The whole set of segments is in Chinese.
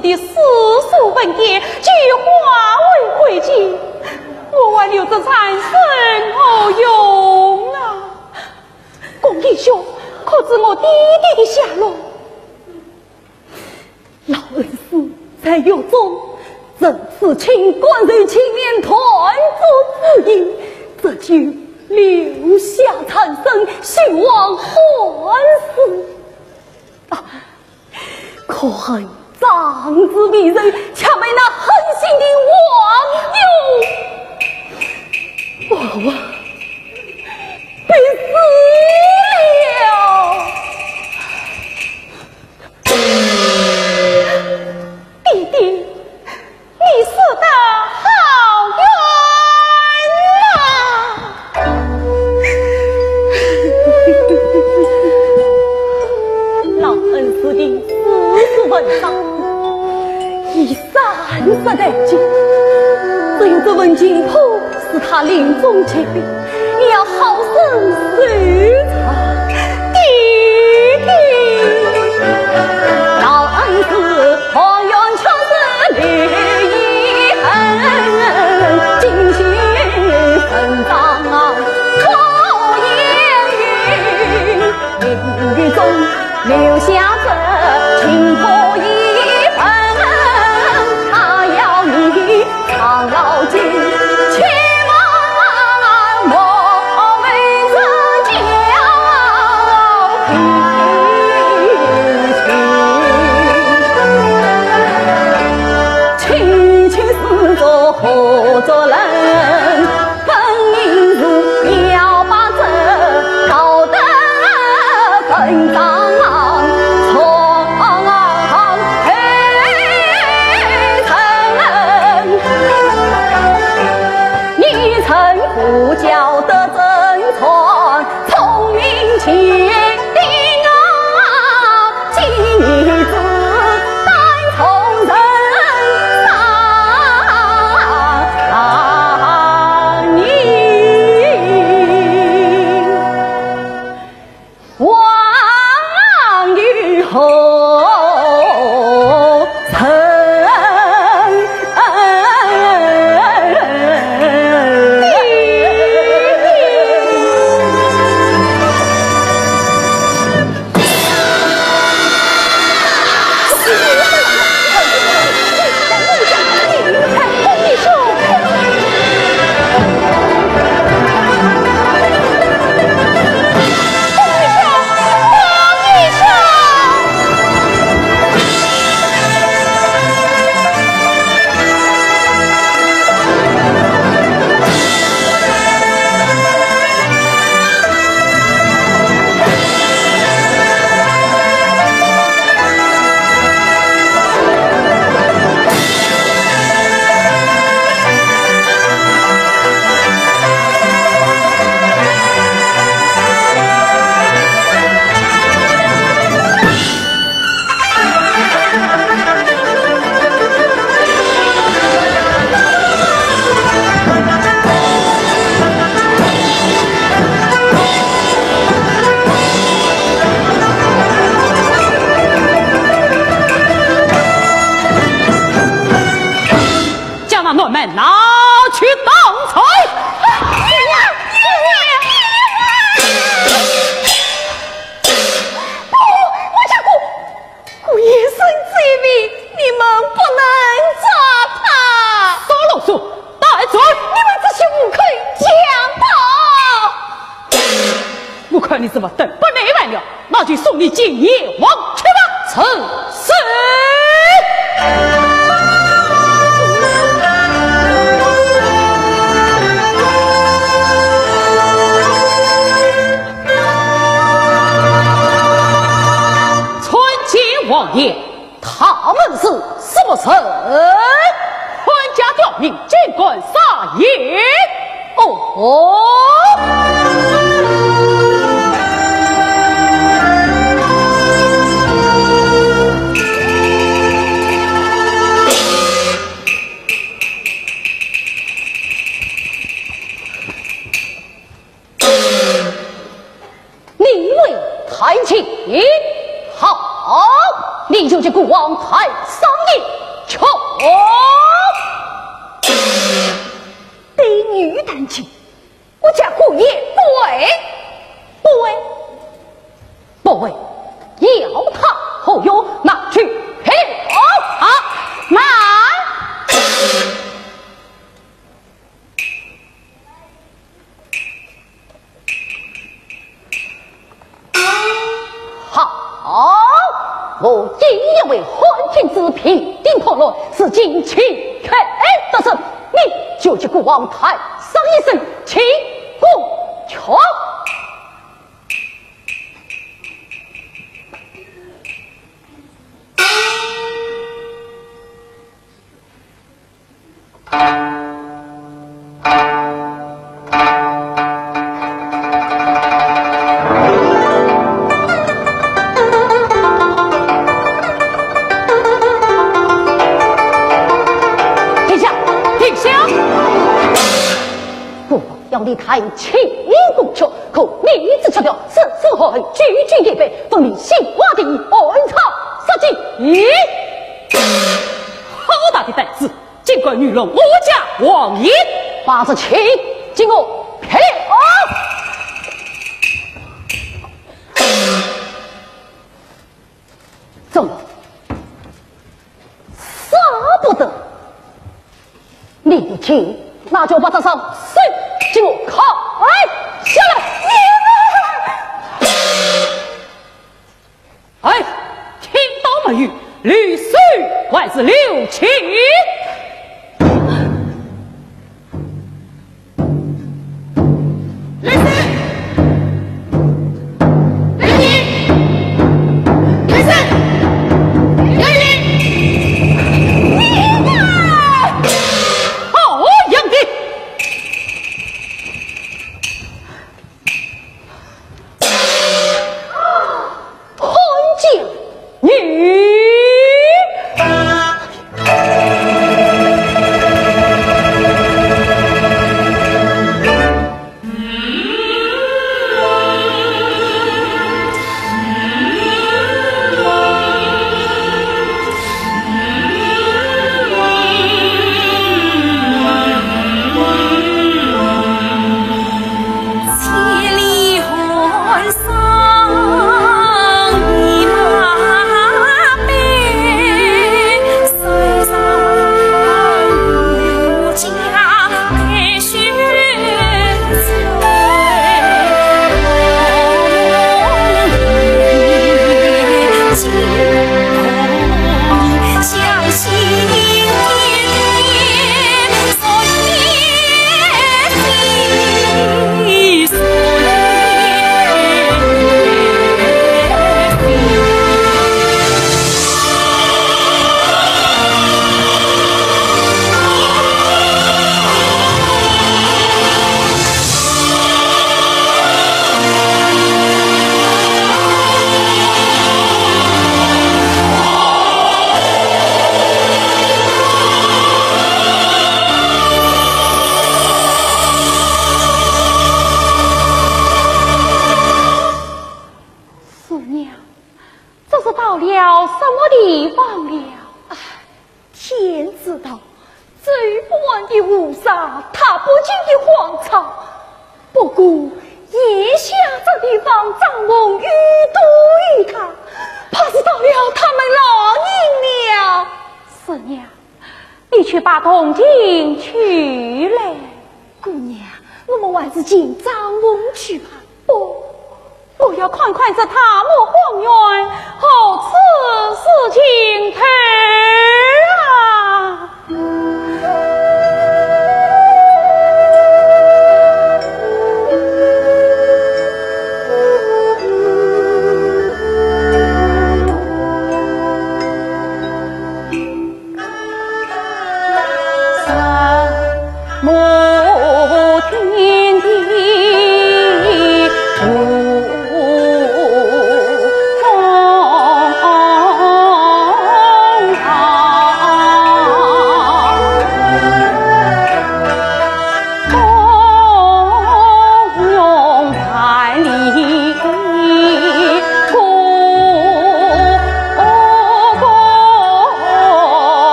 子的世俗文件，俱化为灰烬，我还留着残生何用啊？公义兄，可知我弟弟的下落？老恩师在狱中，这次请官人前面团作自缨，这就留下残生，希望还死。啊！可恨长子迷人，恰被那狠心的王友娃娃被死了。弟弟，你死得好冤啊！老恩师的世文上已30来斤，只有这文金铺是他临终前也要好生收藏。弟弟，老恩师何愿却是绿衣恨，金心神长出烟云，命运中留下这情破一份，他要你长牢记，去望莫为这骄傲平情，情是做何作人？分明是要把这道德分赃。不教得真传，聪明伶俐啊，机智单从人上你望与后拿去当菜。不，我家姑爷生之命，你们不能抓他。少啰嗦，带走！你们这些无愧强盗！我看你怎么等不内外了，那就送你进阎王去吧。是。王爷，他们是不是官家调命，尽管撒野？宁为太清，好。你就是国王太上爷。对女单亲，我家姑爷不为，不为，不为，要他后有拿去陪我拿。好，我今夜为欢天之平定破乱，是尽情全得胜，你就去国王台上一声请功权。你太轻功权，可逆子吃掉，是时候句句叠背，分明心花的暗藏杀机。咦，好大的胆子，竟敢愚弄我家王爷！把这情经我赔了。怎么杀不得？你的情，那就把他上谁？给我开下来！哎，听到没有？律师还是留情。律师，律师，律师，律师，好样的！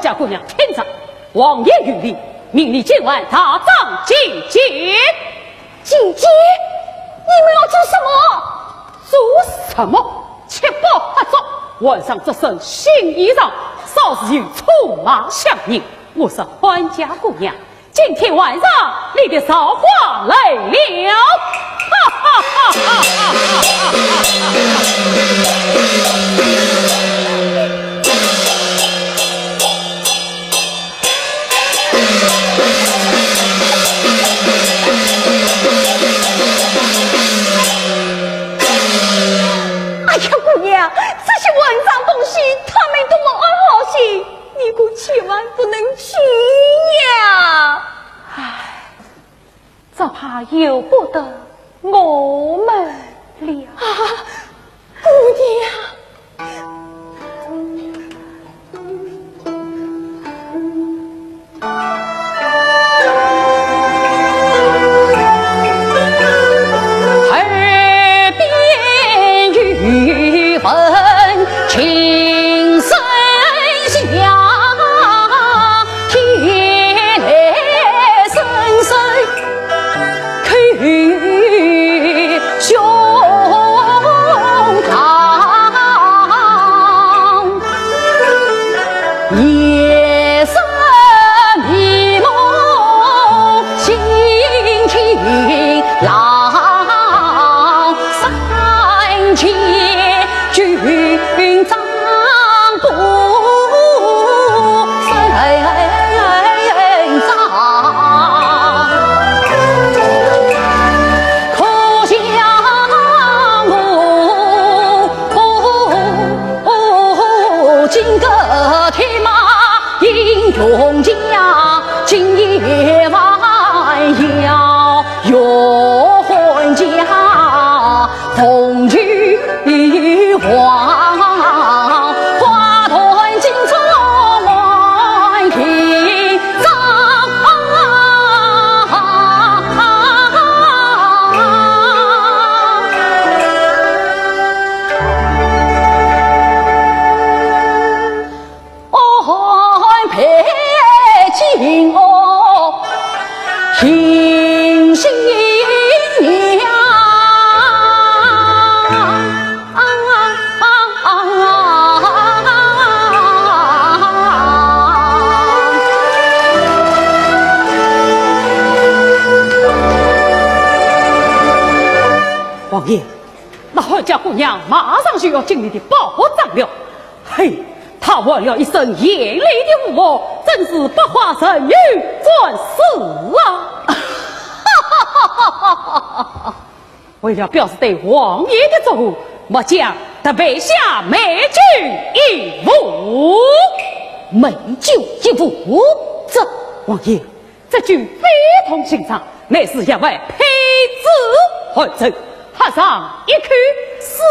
家姑娘听着，王爷谕令，命你今晚大帐觐见。觐见？你们要做什么？做什么？切不合作。晚上这身新衣裳，稍时有出马相迎。我是欢家姑娘，今天晚上你的韶华来了！哈哈哈哈哈哈！哎呀，姑娘，这些文章东西，他们多么安好心，你可千万不能去呀！唉，只怕由不得我们了啊，姑娘。情深相天来深深去胸膛，夜深迷蒙心情朗，三千军长不胜仗，可想我金戈铁马英雄家，今夜晚要约婚家，同居花团锦簇满庭帐，安排进我听新娘。王爷，那汉家姑娘马上就要进你的宝藏了。嘿，她换了一身艳丽的舞帽，真是百花神女转世啊！为了表示对王爷的祝福，末将特备下美酒一壶。美酒一壶，这王爷，这句非同寻常，乃是一位胚子汉子。踏上一口四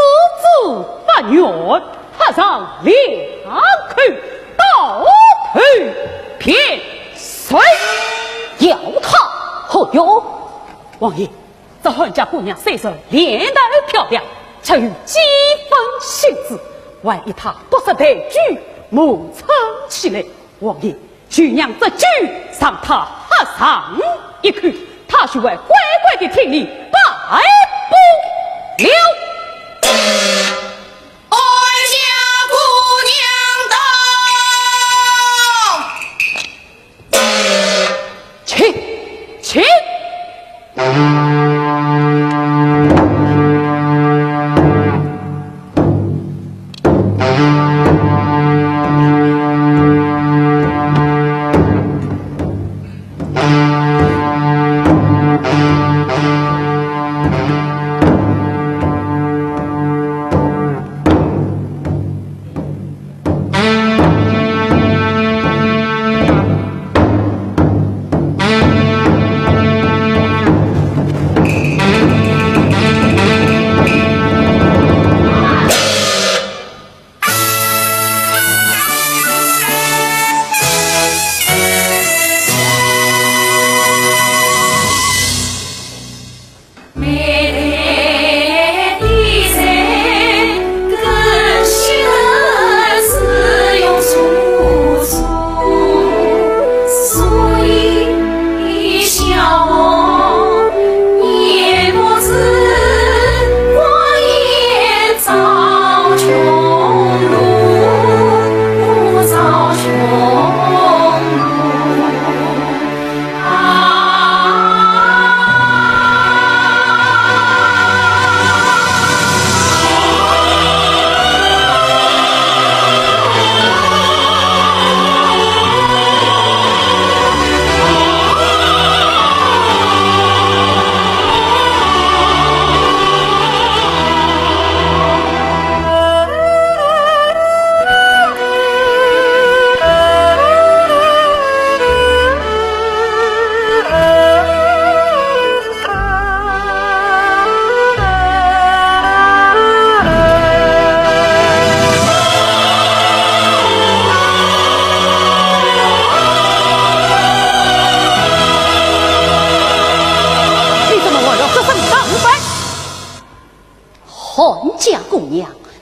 字八元，踏上两口倒头偏水，要他何用？王爷，这汉家姑娘虽说脸蛋漂亮，却有几分性子，万一她不识抬举，谋撑起来，王爷就让这酒让她喝上一口，她就会乖乖的听你摆布了。请。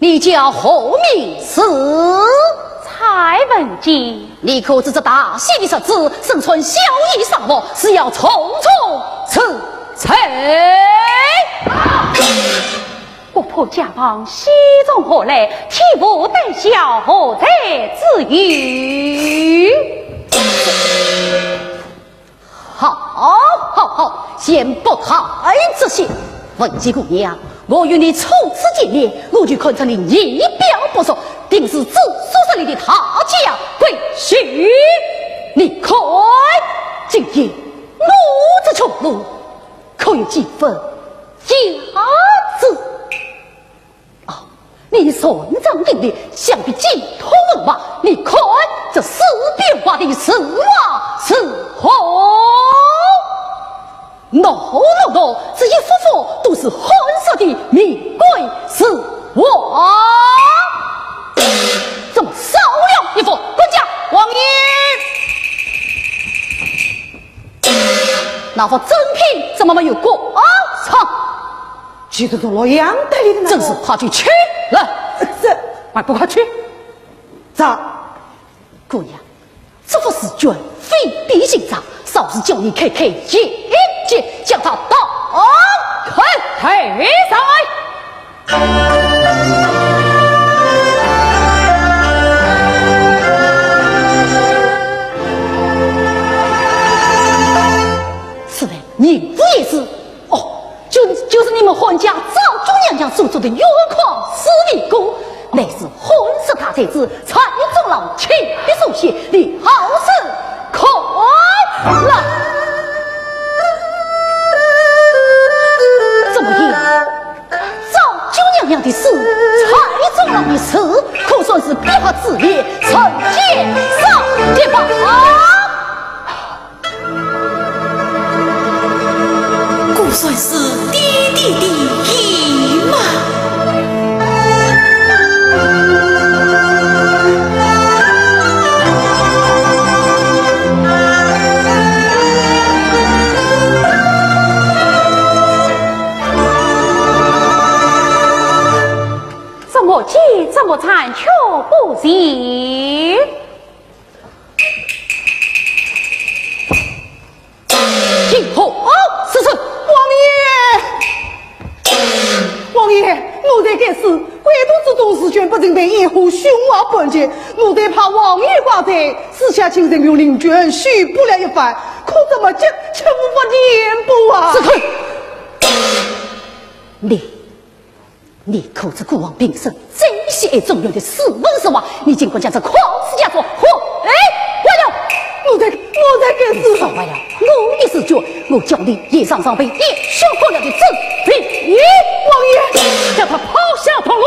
你叫何名字？蔡文姬。你可知这大喜的日子，生存小义上我，是要匆匆辞退。我婆家邦西中何来？替父带孝，何在自语？好，先不谈这些。文姬姑娘，我与你初次见面，我就看出你仪表不俗，定是自宿舍里的他家贵婿。你看今夜路子穷路，可有几分架子？啊，你顺正定的，想必精通文化。你看这四边画的是话是何？no， 这一幅幅都是红色的名贵是我，怎么少了一幅？滚家王爷，那幅真品怎么没有过场？记得到洛阳带里的那真是怕去取了，这快不快去？咋？姑娘，这幅是卷非必行章，稍事叫你看看一见，将他打开抬上来。是的，宁府也是。哦，就是你们皇家赵姑娘娘所做的月矿私立宫，乃是婚色大才子蔡中郎亲笔手写，你好生看来。怎么样？赵姑娘娘的事，蔡中郎的事，可算是笔画字列，成见上一把。算是弟弟的我姐怎么残却不行？今后是王爷，我在该死，归途之中是全不准备掩护凶恶本节，我得怕王爷挂在，私下请人用令卷许不了一番，可怎么急却无法言不啊！子坤，你口子古往平生，这些重要的事问什么？你尽管将这狂词家说，完了！我在该死，完了！我的是脚，我叫你夜上上被一修破了的真理，王爷叫他抛下头颅。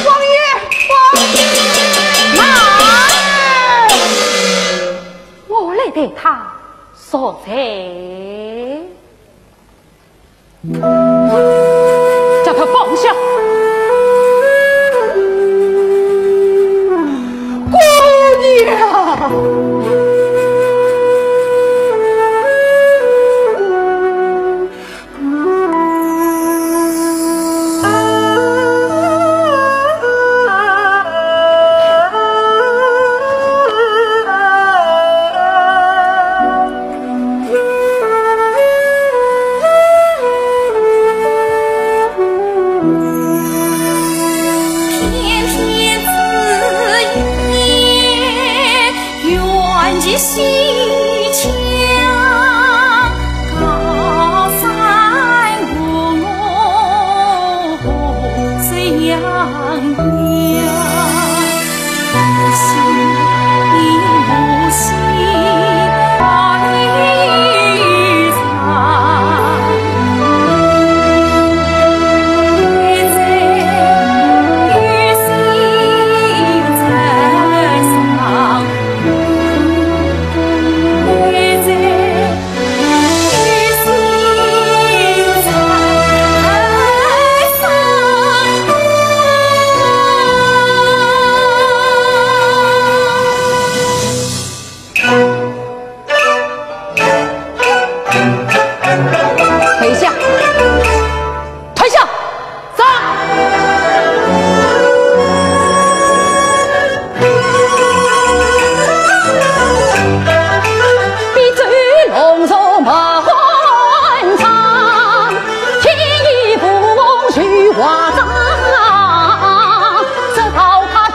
王爷，我来对他说财，叫他放下。姑娘。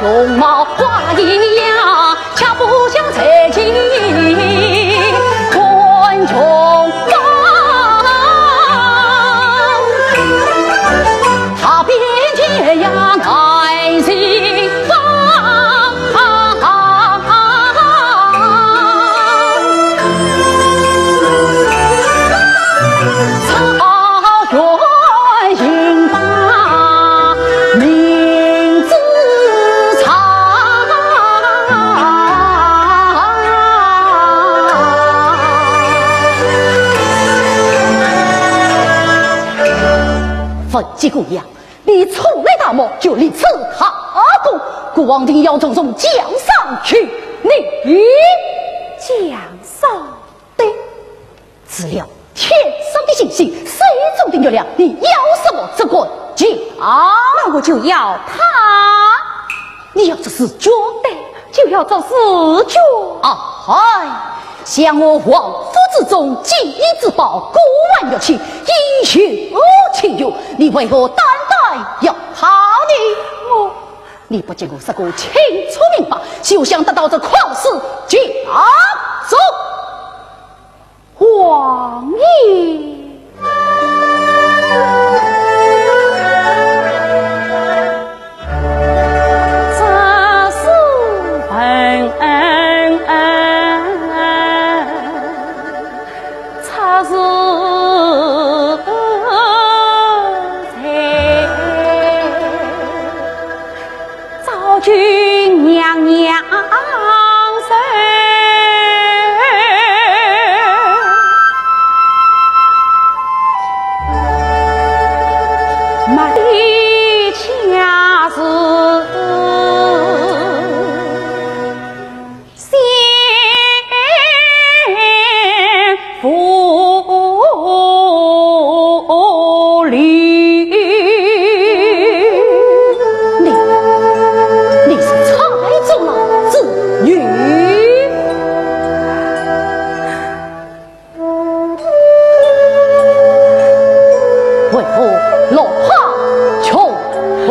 容貌花一样，恰不像才气昆虫方。他便这样爱心方。分级姑娘，你出来大漠就立此哈宫，国王定要重重奖赏去你奖赏对，只要天上的星星，谁注定月亮？你要什么这个奖？那我就要他。你要这是绝对，就要这是绝啊！嗨，想我皇府之中金银之宝，古玩乐器，英雄情友，你为何单单要怕你？你不见我是个清楚明白，就想得到这旷世奖赏？王爷。君娘娘生，满地恰是先夫。夫落花穷途。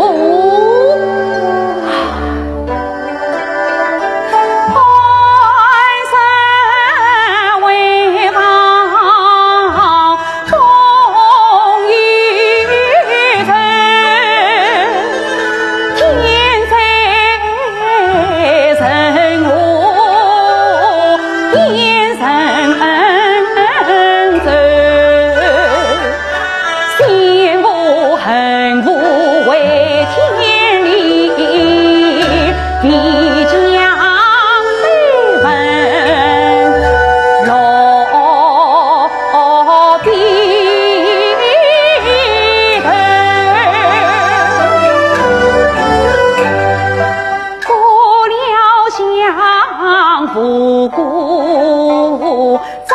不顾遭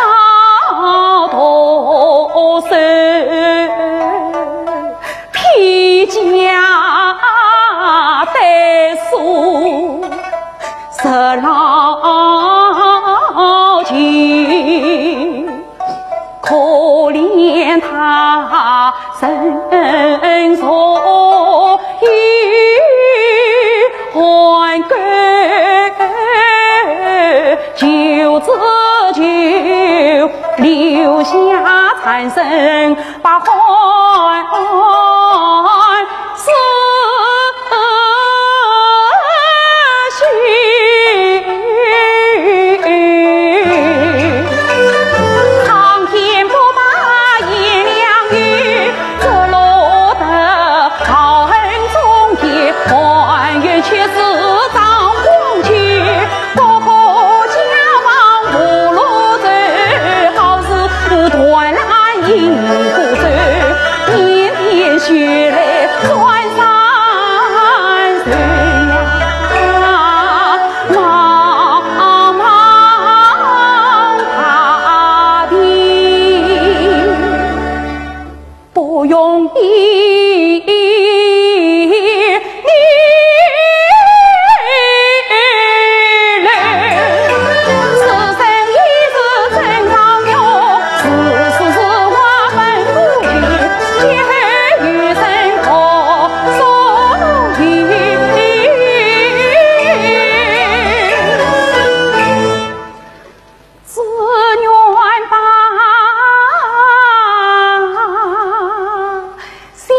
夺手，披甲戴素，色老情，可怜他身所欲还根。救自救，留下残生把欢思绪。苍天不把颜良遇，这落得高恩中天，还愿却是张光去。断然引不走，点点血泪转山水呀，茫茫大地不容易。心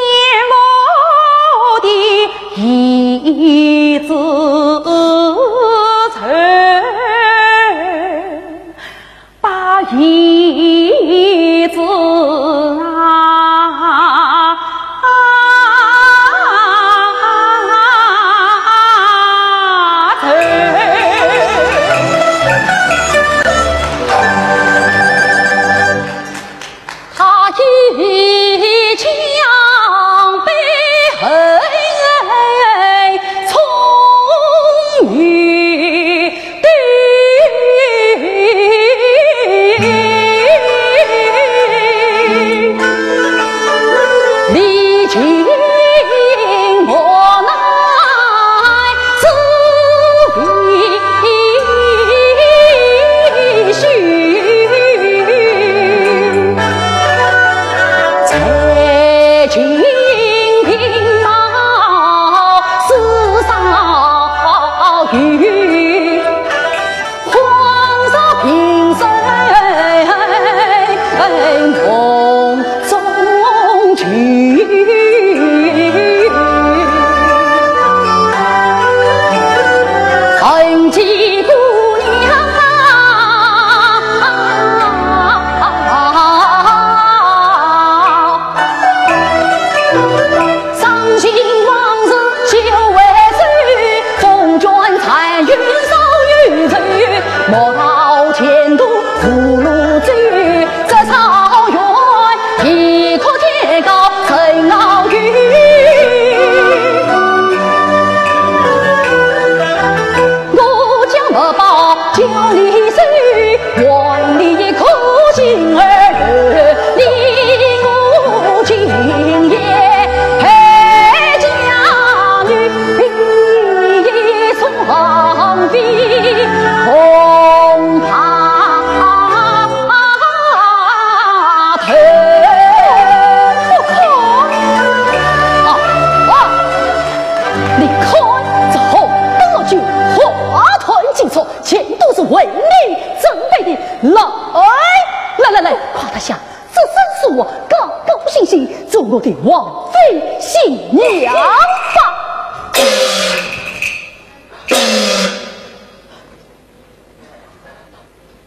来，夸他下，这真是我高高兴兴做我的王妃新娘吧。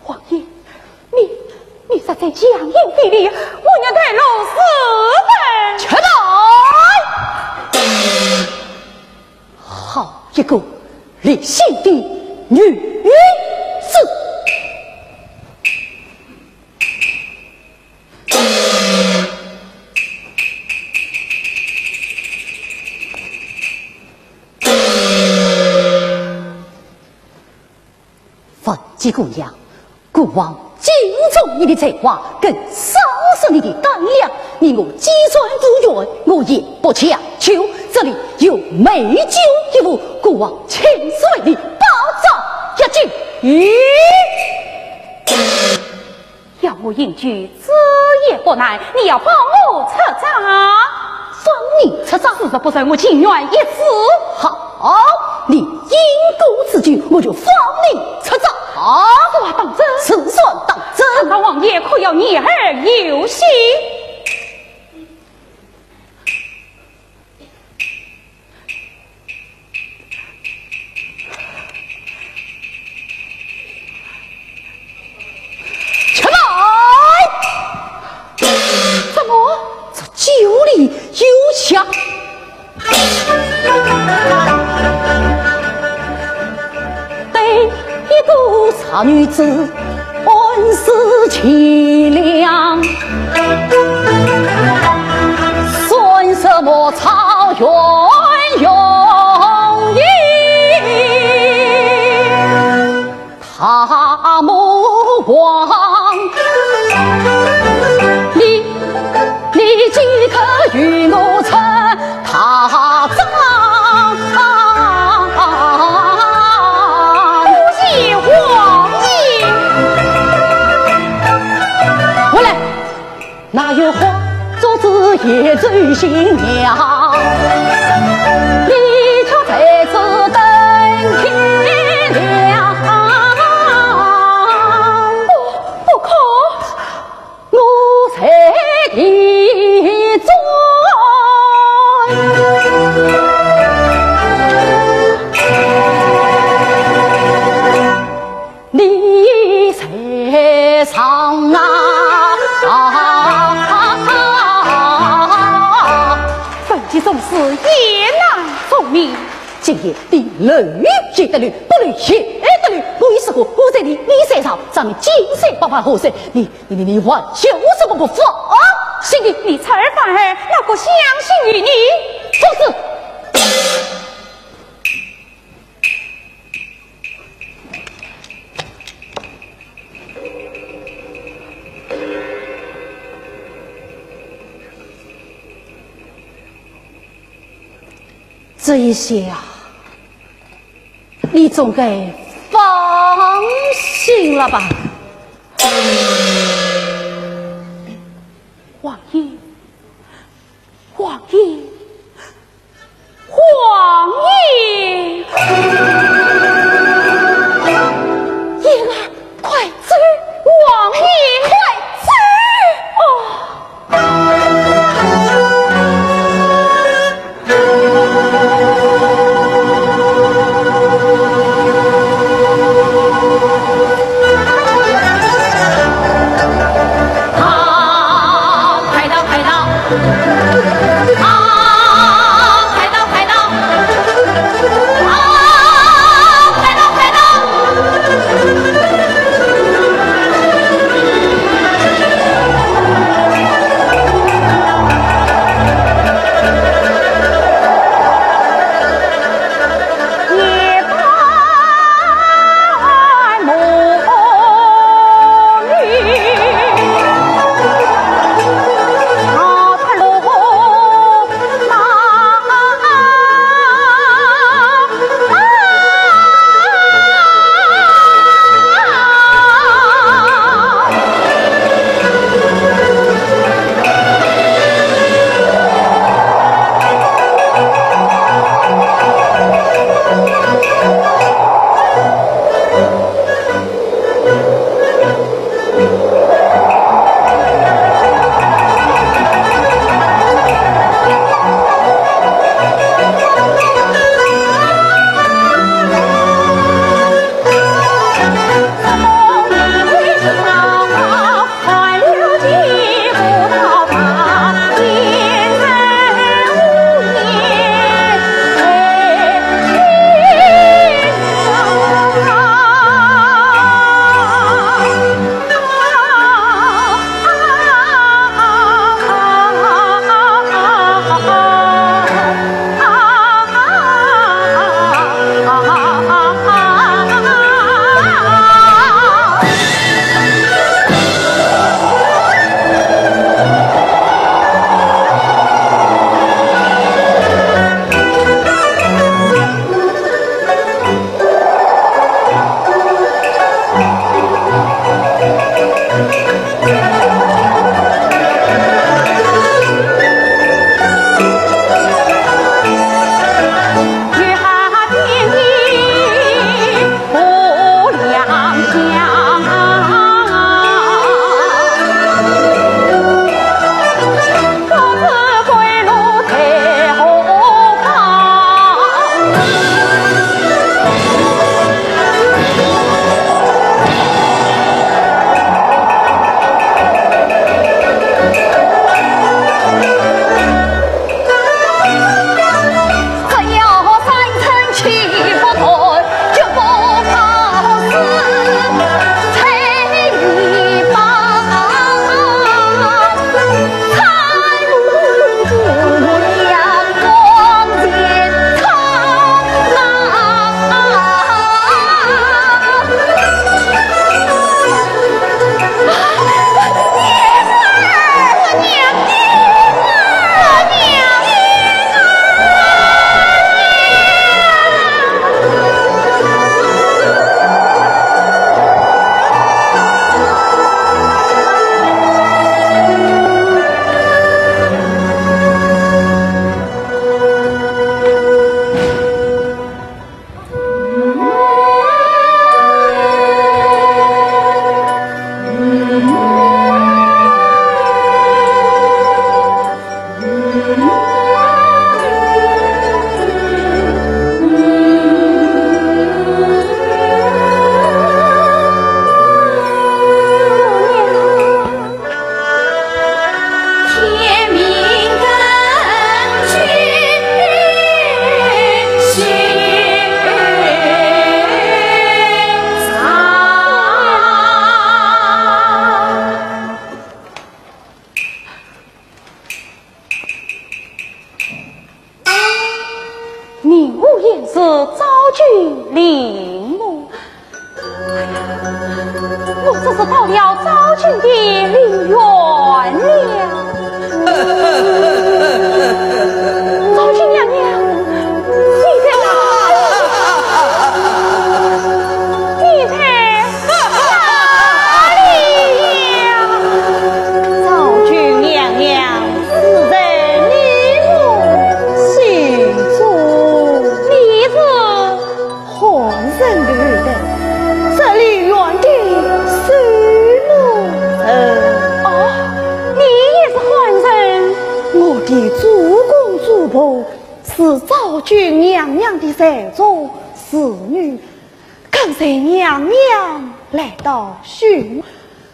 王爷，你实在强硬非礼，我娘太老死分。起来！好一个立心的女子！凤姬姑娘，孤王敬重你的才华，更赏识你的胆量。你我鸡算不远，我也不强求。这里有美酒一壶，孤王亲自为你包扎一斤。要我饮酒，这也不难。你要帮我出账，帮你出账，是不是我情愿一死？好，你因公此举，我就放你出账。算当真？此算当真。那王爷可要你儿有心？起来！怎么？这酒里有枪？对一个傻女子，恩思凄凉，算什么草原永逸？他母王，你即可与我成他葬。哪有话做子也最新娘？你却在此等天亮。不可，我才地尊。你才上啊！总是也难从命，今夜的雷接得律，不律血得律。我已是个我在你身上，咱们精神不怕后生。你还羞什么不服啊？心里你才儿反儿，哪个相信于你？放肆！这一些啊，你总该放心了吧？王爷，王爷，王爷！燕儿，快走！王爷，快走！是昭君陵墓。哎呀，我这是到了昭君的陵园了。昭君娘娘，你在哪里呀？昭君娘娘，此人你我姓朱，你是换人女的，这里园的孙母人。哦，你也是换人？我的主公主婆是昭君娘娘的手中侍女，刚才娘娘来到寻，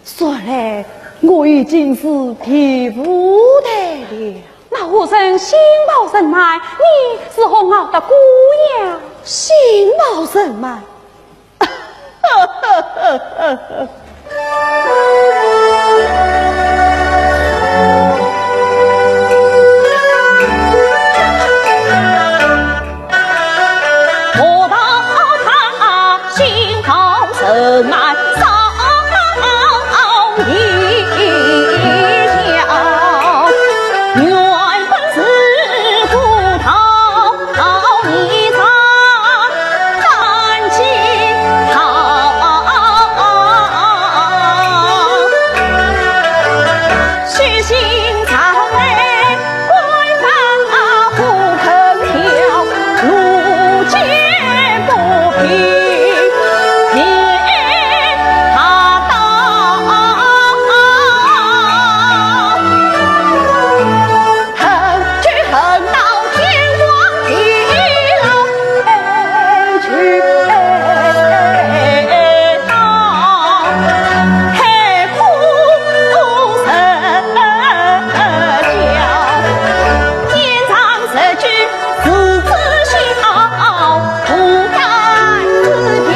说来我已经是皮肤的了。那我人心貌人脉，你是红袄的姑娘，心貌人脉。我道他心好人脉少一条，原本是骨头一场，感情好，虚心肠内官方不肯跳，路见不平别他道，恨去恨到天荒地老，去到黑苦神教，天长日久自知晓，不敢自己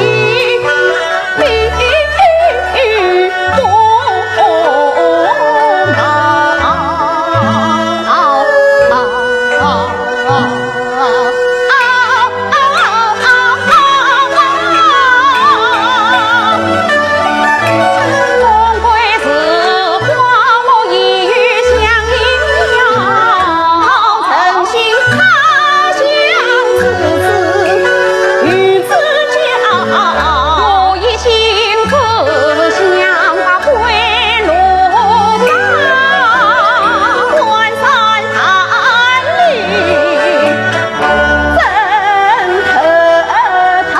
必不梦归是花落一语相迎了，诚心他乡自知与自交，我一心只想把归路上，关山山里真可他。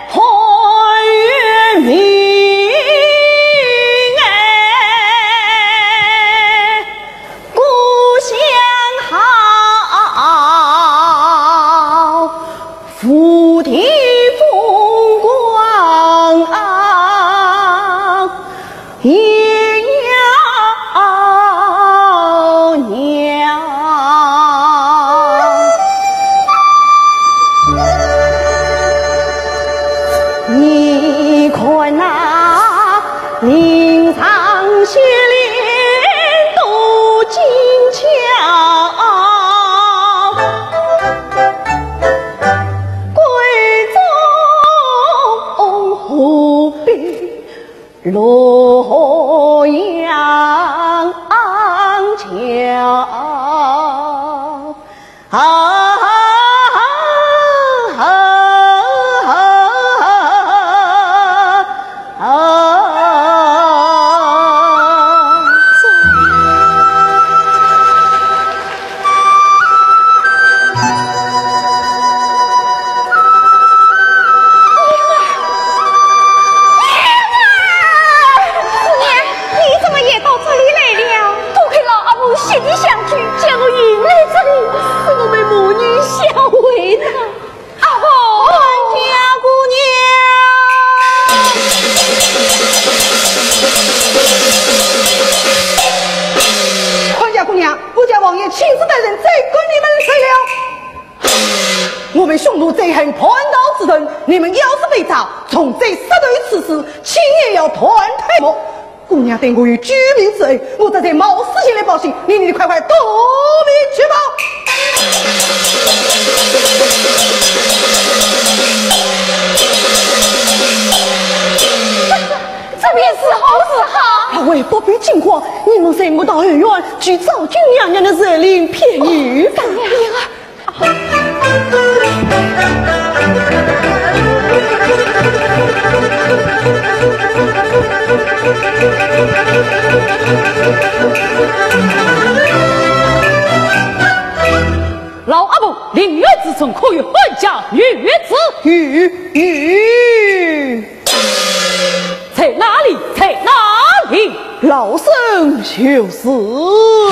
花月明故乡好，福地风光也要娘。你看那林上雪莲渡金桥，闺中湖边洛阳桥。你怎么也到这里来了？多亏老阿母洗涤相最恨叛道之人，你们要是被抓，从这杀对此事，亲也要断腿毛。姑娘对我有救命之恩，我这才冒死前来报信，你快快夺命去吧！这便是好事哈！为不必惊慌，你们随我到院院去找君娘娘的热灵便宜。娘娘啊！老阿母，凌月之中可与欢家女子在哪里？在哪里？老身就是。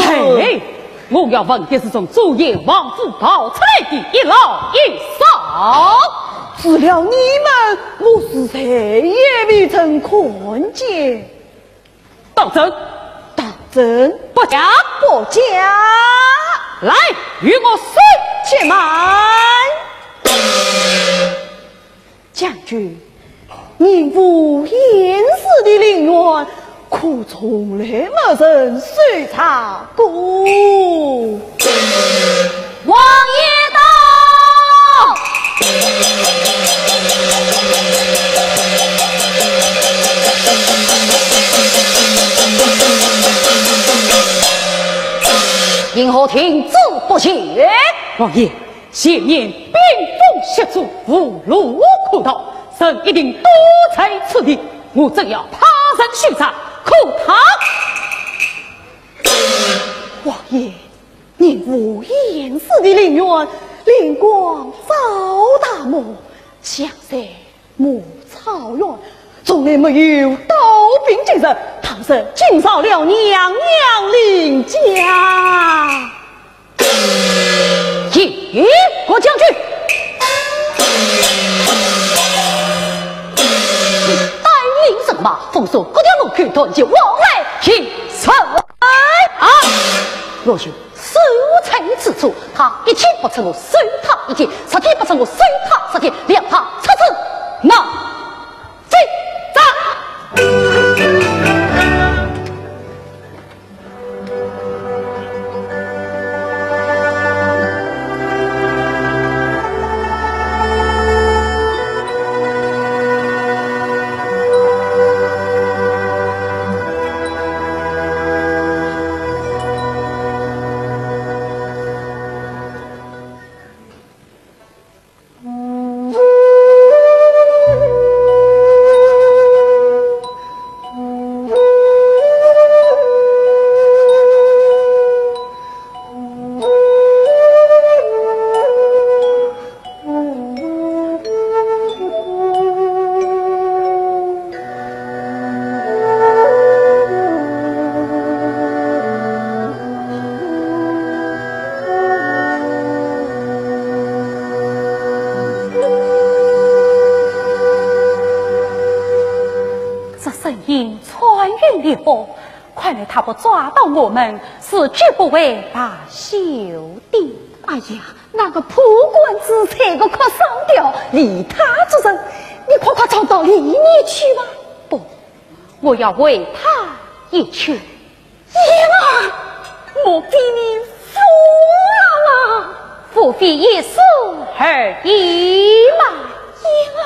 嘿，我要问的是从昨夜王府逃出来的一老一少。只了你们，我是谁也未曾看见。当真？当真？不假？不假。来，与我随且慢。将军，您府严氏的陵园，可从来没人随查过？王爷到！因何停止不前？王爷，前年兵锋协助，无路可逃，神一定多在此地。我正要派人巡查，可他。王爷，您府严氏的陵园，灵光照大漠，香山牧草原，从来没有刀兵进人，倘是惊扰了娘娘邻家。耶，郭将军，你带领人马封锁各条路去团结往来平城啊！若有守在此处，他一天不成我守他一天，10天不成我守他10天，两他出此那进站。快来，他不抓到我们，是绝不会罢休的。哎呀，那个破罐子踩个快上吊，利他之人，你快快找到里面去吧。不，我要为他一去。燕儿，莫非你服了啊？不非一时而已嘛。燕儿。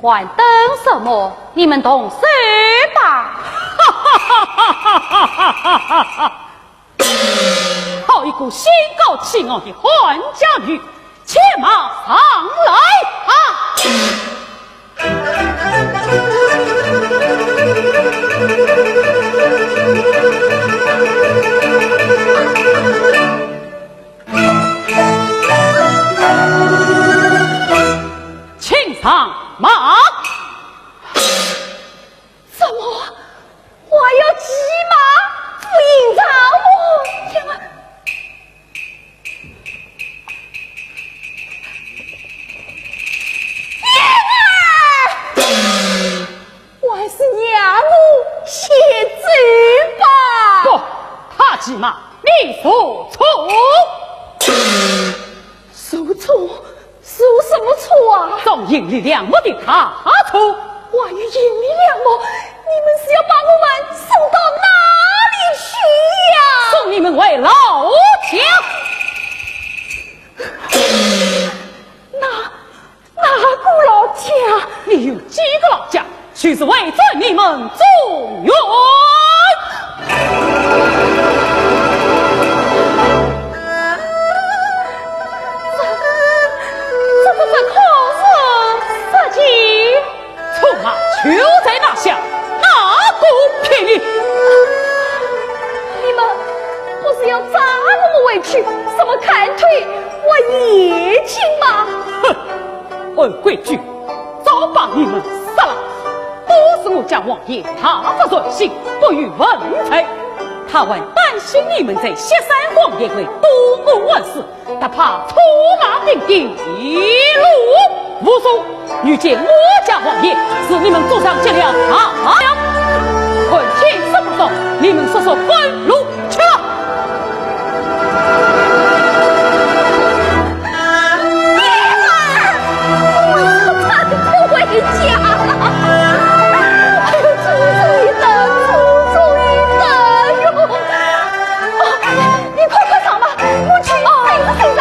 还等什么？你们动手吧！哈哈哈哈哈哈哈！好一个心高气傲的还家女，且马上来啊！马。怎么？我要骑马赴迎丈母娘啊！我还是娘母先走吧。不，他骑马，你所错。受错？受什么错啊？总引力两目的他错。关于引力两目，你们是要把我们送到哪里去呀？送你们回老家。哪个老家？你有几个老家？须是为着你们祝愿。这可是实际。出马就在那下，哪个骗你？你们不是要砸我们回去？什么砍腿、我也请吗？哼，按规矩，早把你们杀了。都是我家王爷，他这罪行不予文采。他还担心你们在西山王爷会多过万事，他怕出马定定，一路无数。遇见我家王爷，是你们祖上结了他了。混天什么走？你们说说滚路去了。我回家了。哎呦，出主意的，出主意的哟！哦，你快上吧，我去睡着。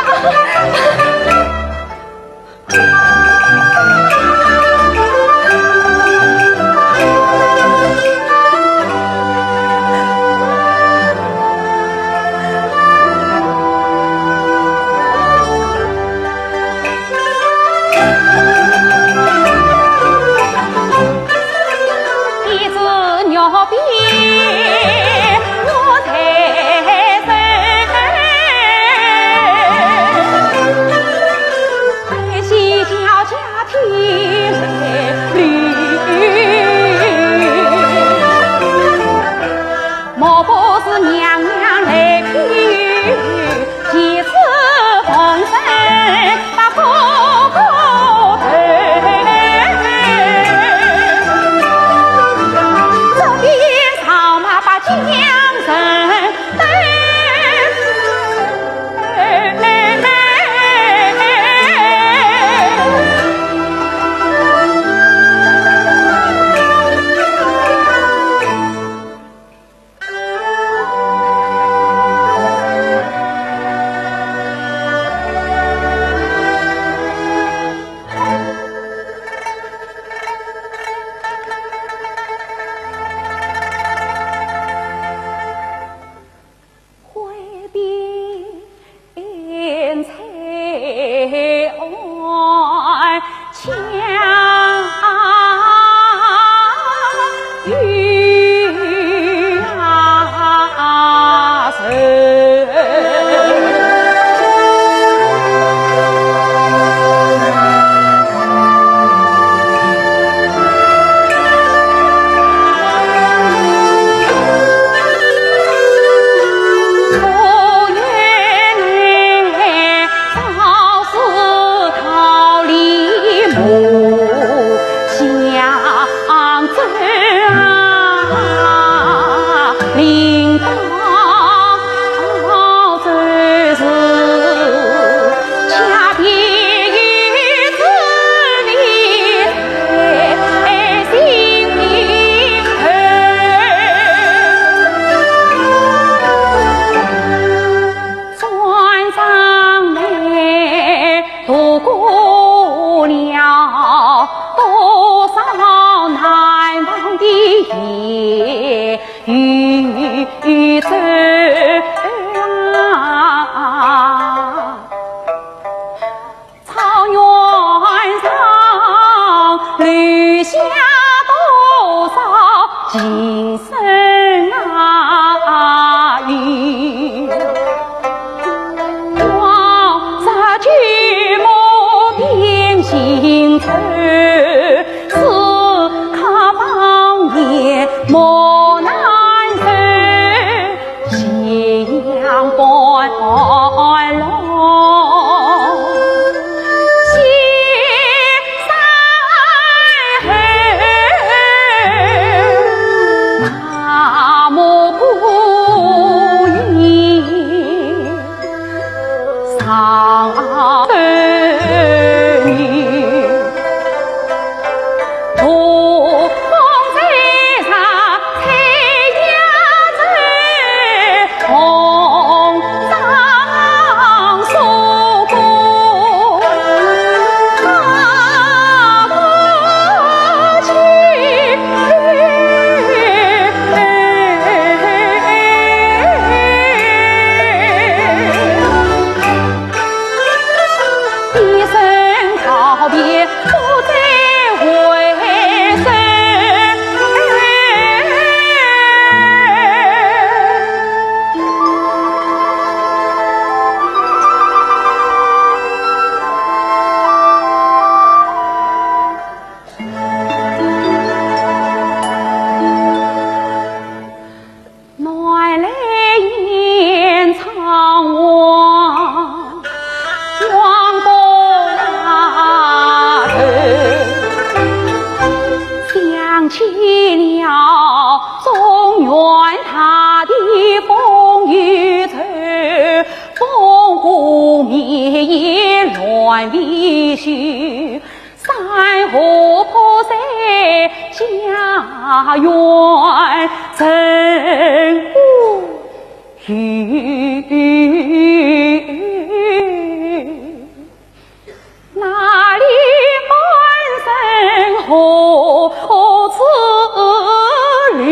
行愁。许，山河破碎家园，真无语。哪里满身何此虑？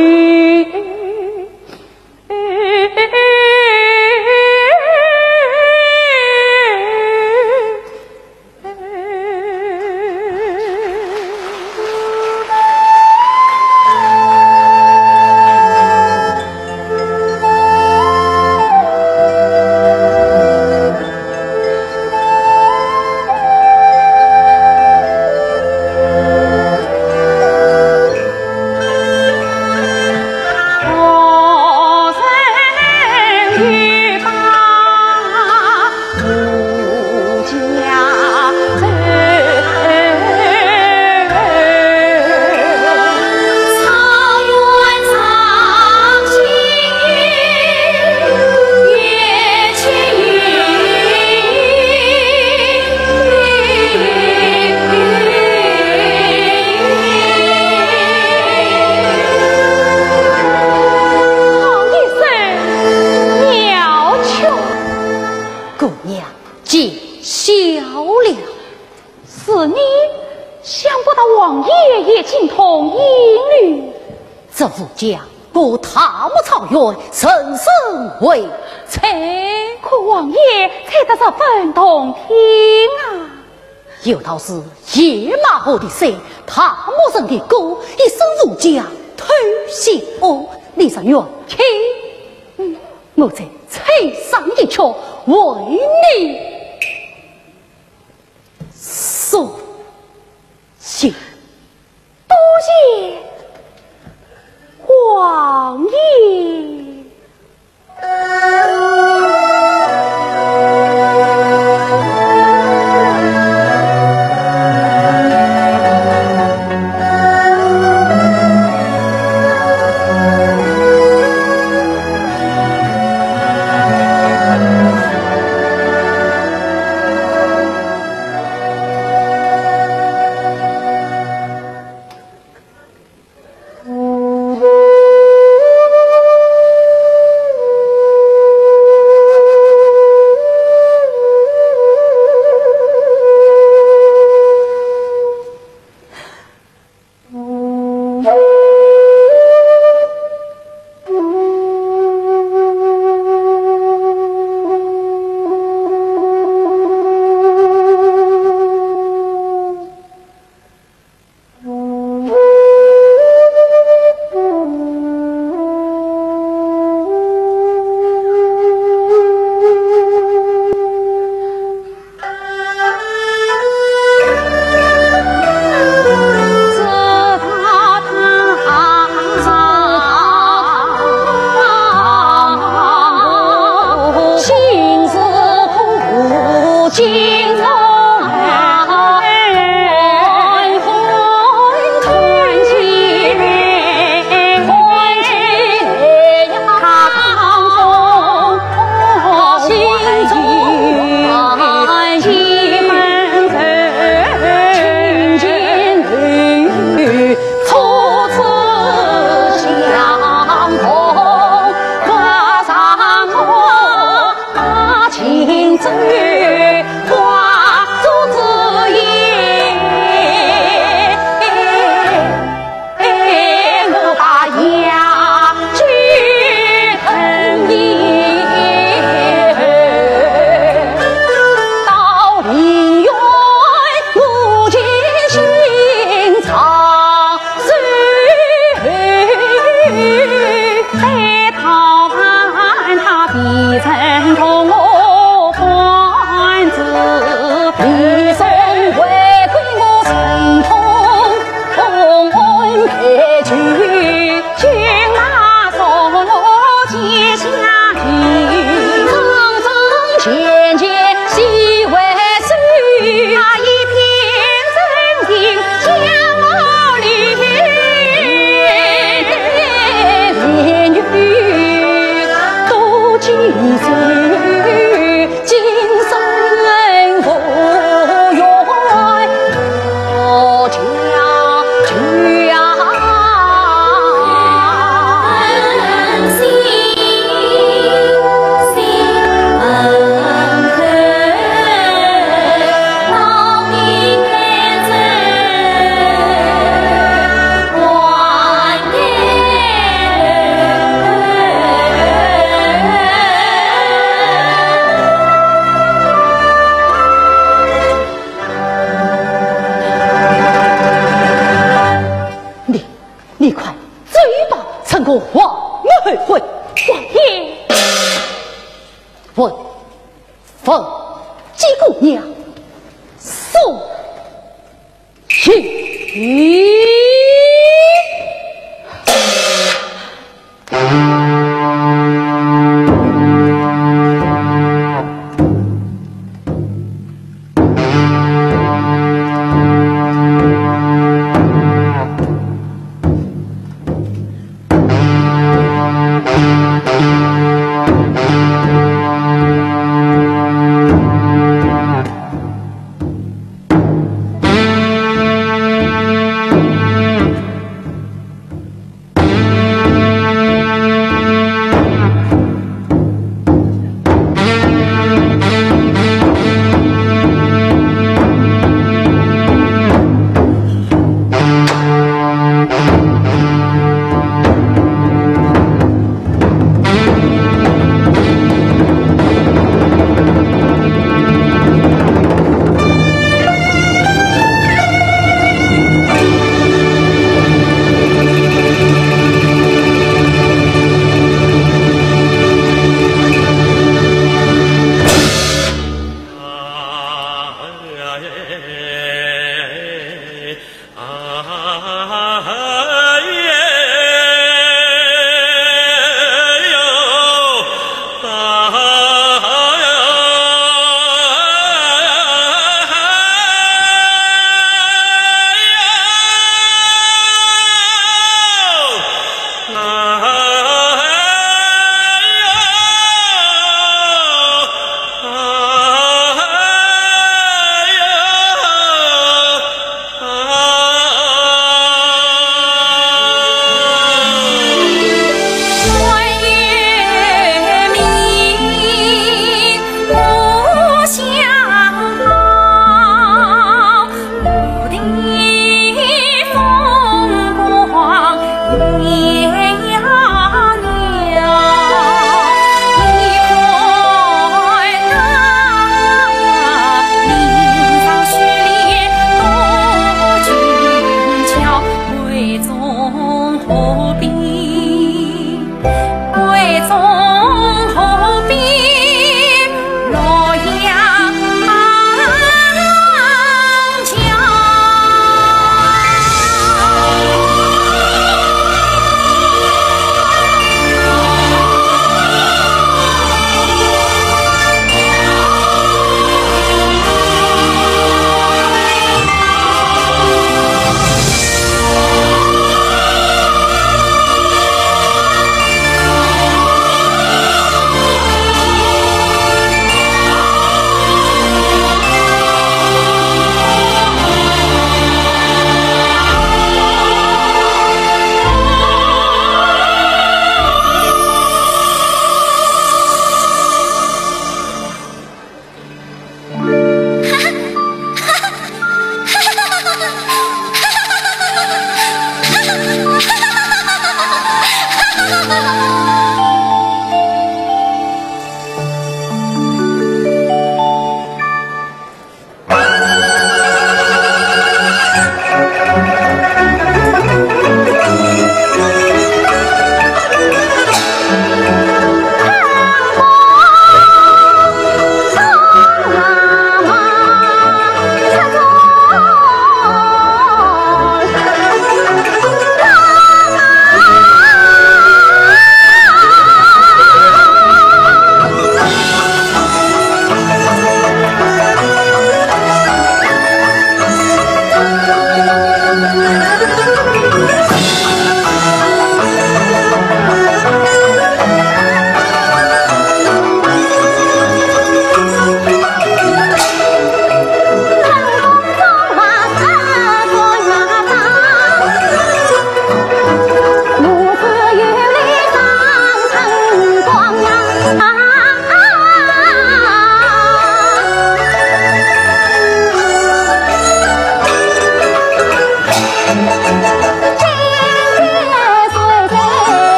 将过塔木草原，深深为财。可王爷猜得十分动听啊！有道是野马后的山，塔木生的歌，一生儒家偷笑。李上元，请，我在吹上一曲，为你送行。多谢王爷。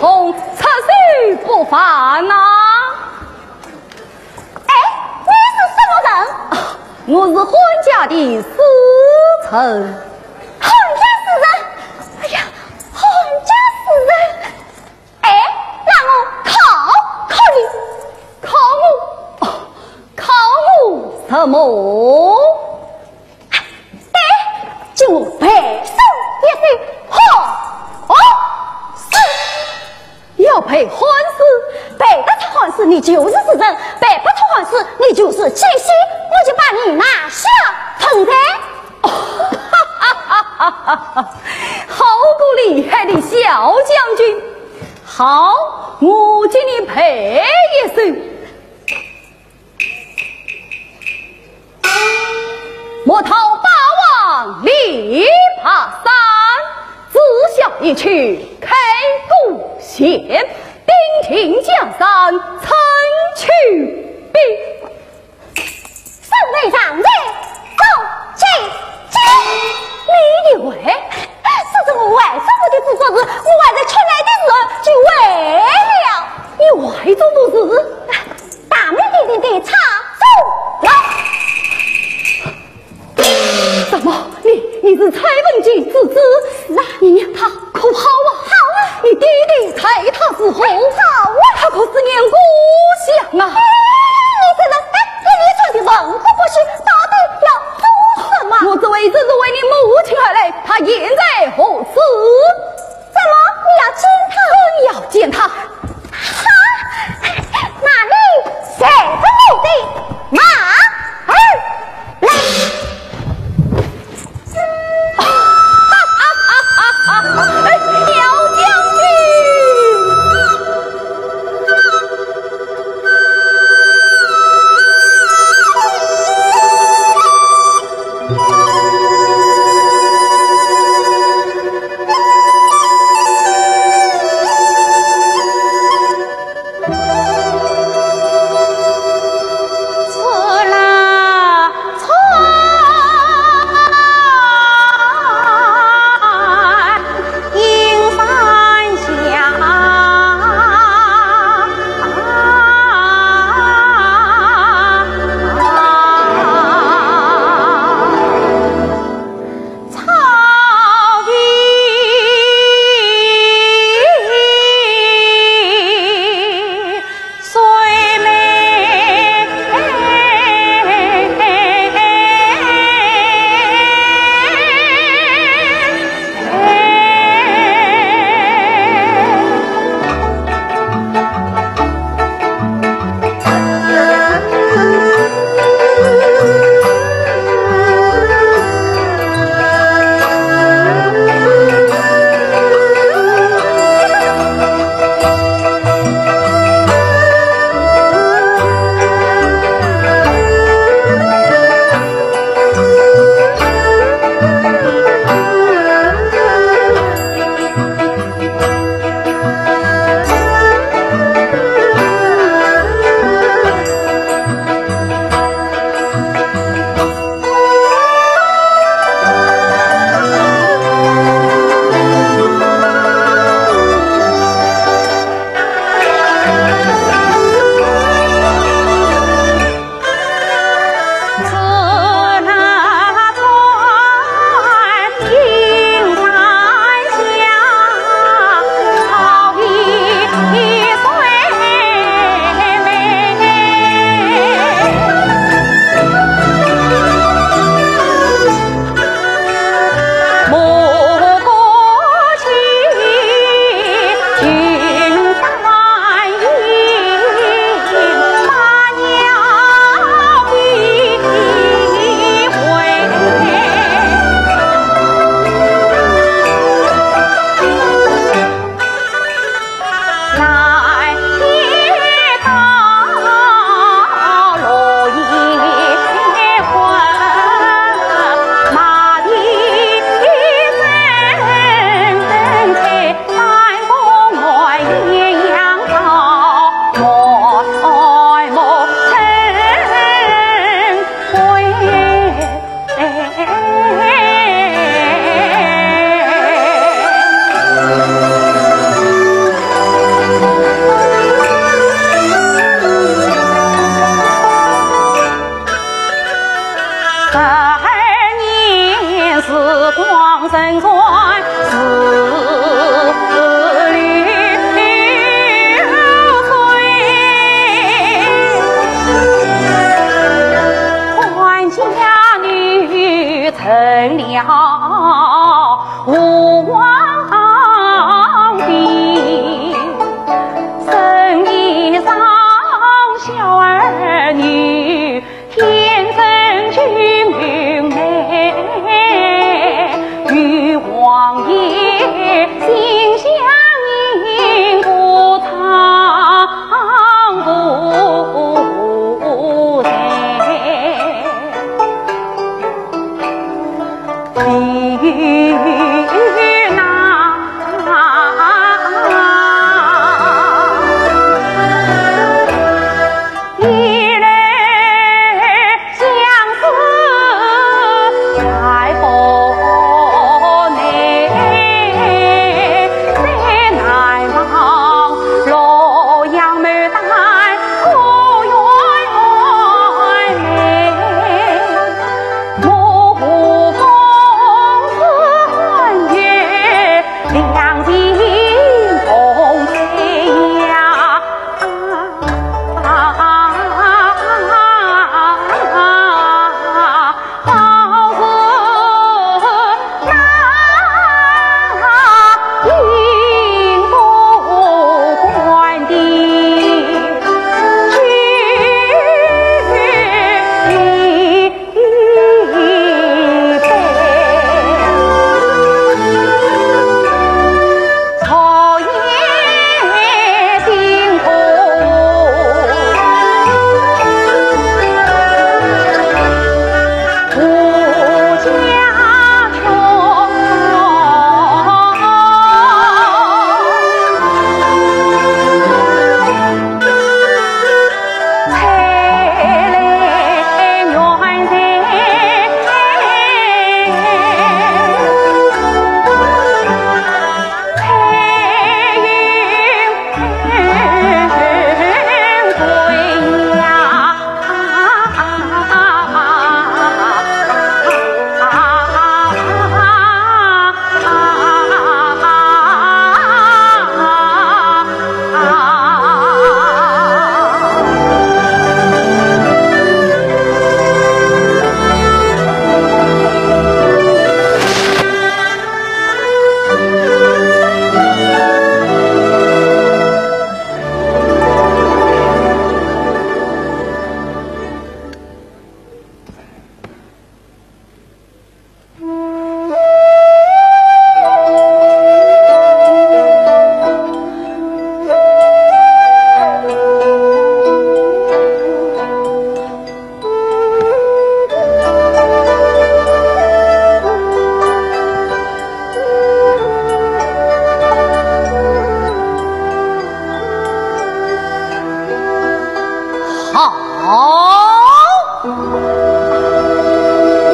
公出手不凡呐！哎，你是什么人？我是欢家的司臣。欢家使人？哎呀，欢家使人！哎，那我考你，考我，考我什么？对，就我背诵一声好诗，要背汉诗，背得出汉诗你就是诗人，背不出汉诗你就是奸细，我就把你拿下捧在。好个厉害的小将军！好，我给你配一首。莫逃八王力爬山，自小一曲开古弦，定情江山曾去兵。手内上人走进京，你以为这是我外祖母的制作是，我外在出来的时候就为了你外祖母是大名鼎鼎的长寿了。怎么？你是蔡文姬之子？那你娘他可好啊？好啊！你弟弟猜他是后，好啊！他可是念故乡啊！你这人，你说的文和不虚，到底要做什么？我这位只是为你母亲而来，他现在何此？怎么你要见他？要见他？哈！那你随着你的马儿来。姚将军，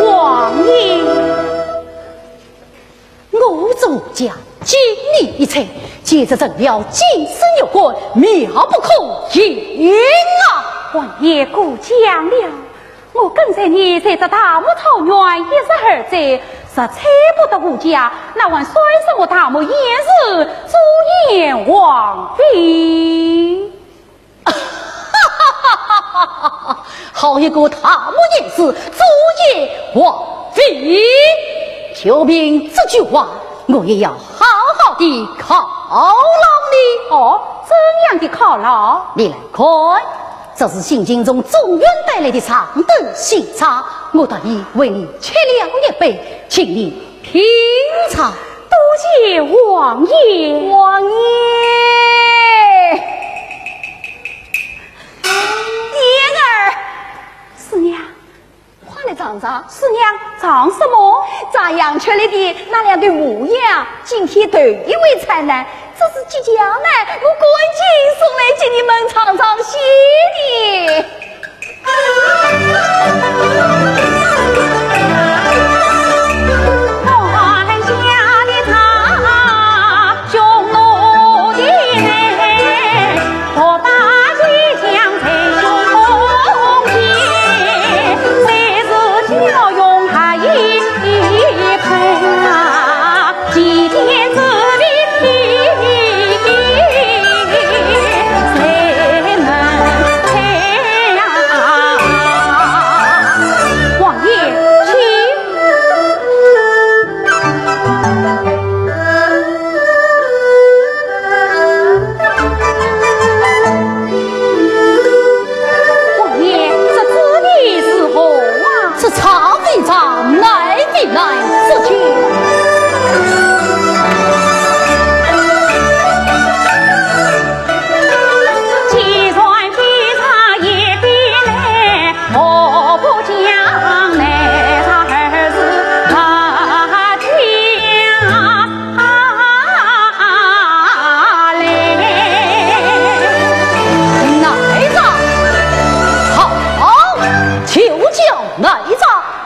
王爷，我主家经历一切，接着成了今生有关，妙不可言啊！王爷过奖了，我跟着你在这大木草原12载，实猜不得无家，那还算什么大木也是朱颜王妃。好一个大木也是朱颜王妃，就凭这句话，我也要好好的犒劳你。哦，怎样的犒劳？你来看，这是行经中中原带来的长等喜茶，我特意为你沏了一杯，请你品尝。多谢王爷，王爷，爷儿，师娘，快来尝尝。师娘尝什么？炸羊圈里的那2对母羊，今天头一回采来，这是即将呢，我赶紧送来给你们尝尝鲜的。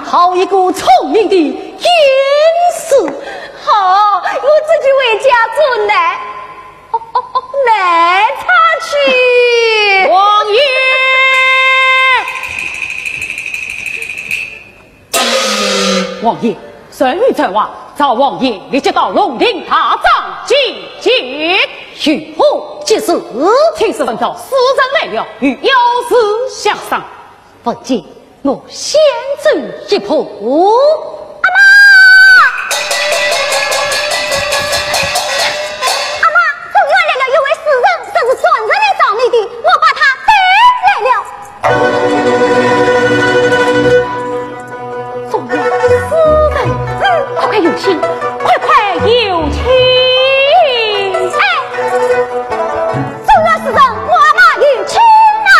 好一个聪明的严氏！好，我这就为家做奶，奶茶去。王爷，王爷，圣谕在外，召王爷立即到龙庭大帐觐见。许父即是请示文召私人来了，与有事相商。不见我先走一步。阿妈，中原来了一位诗人，正是专人来找你的，我把他带来了。中原诗人，快快有请，快快有请！哎，中原诗人，我阿妈有请啊！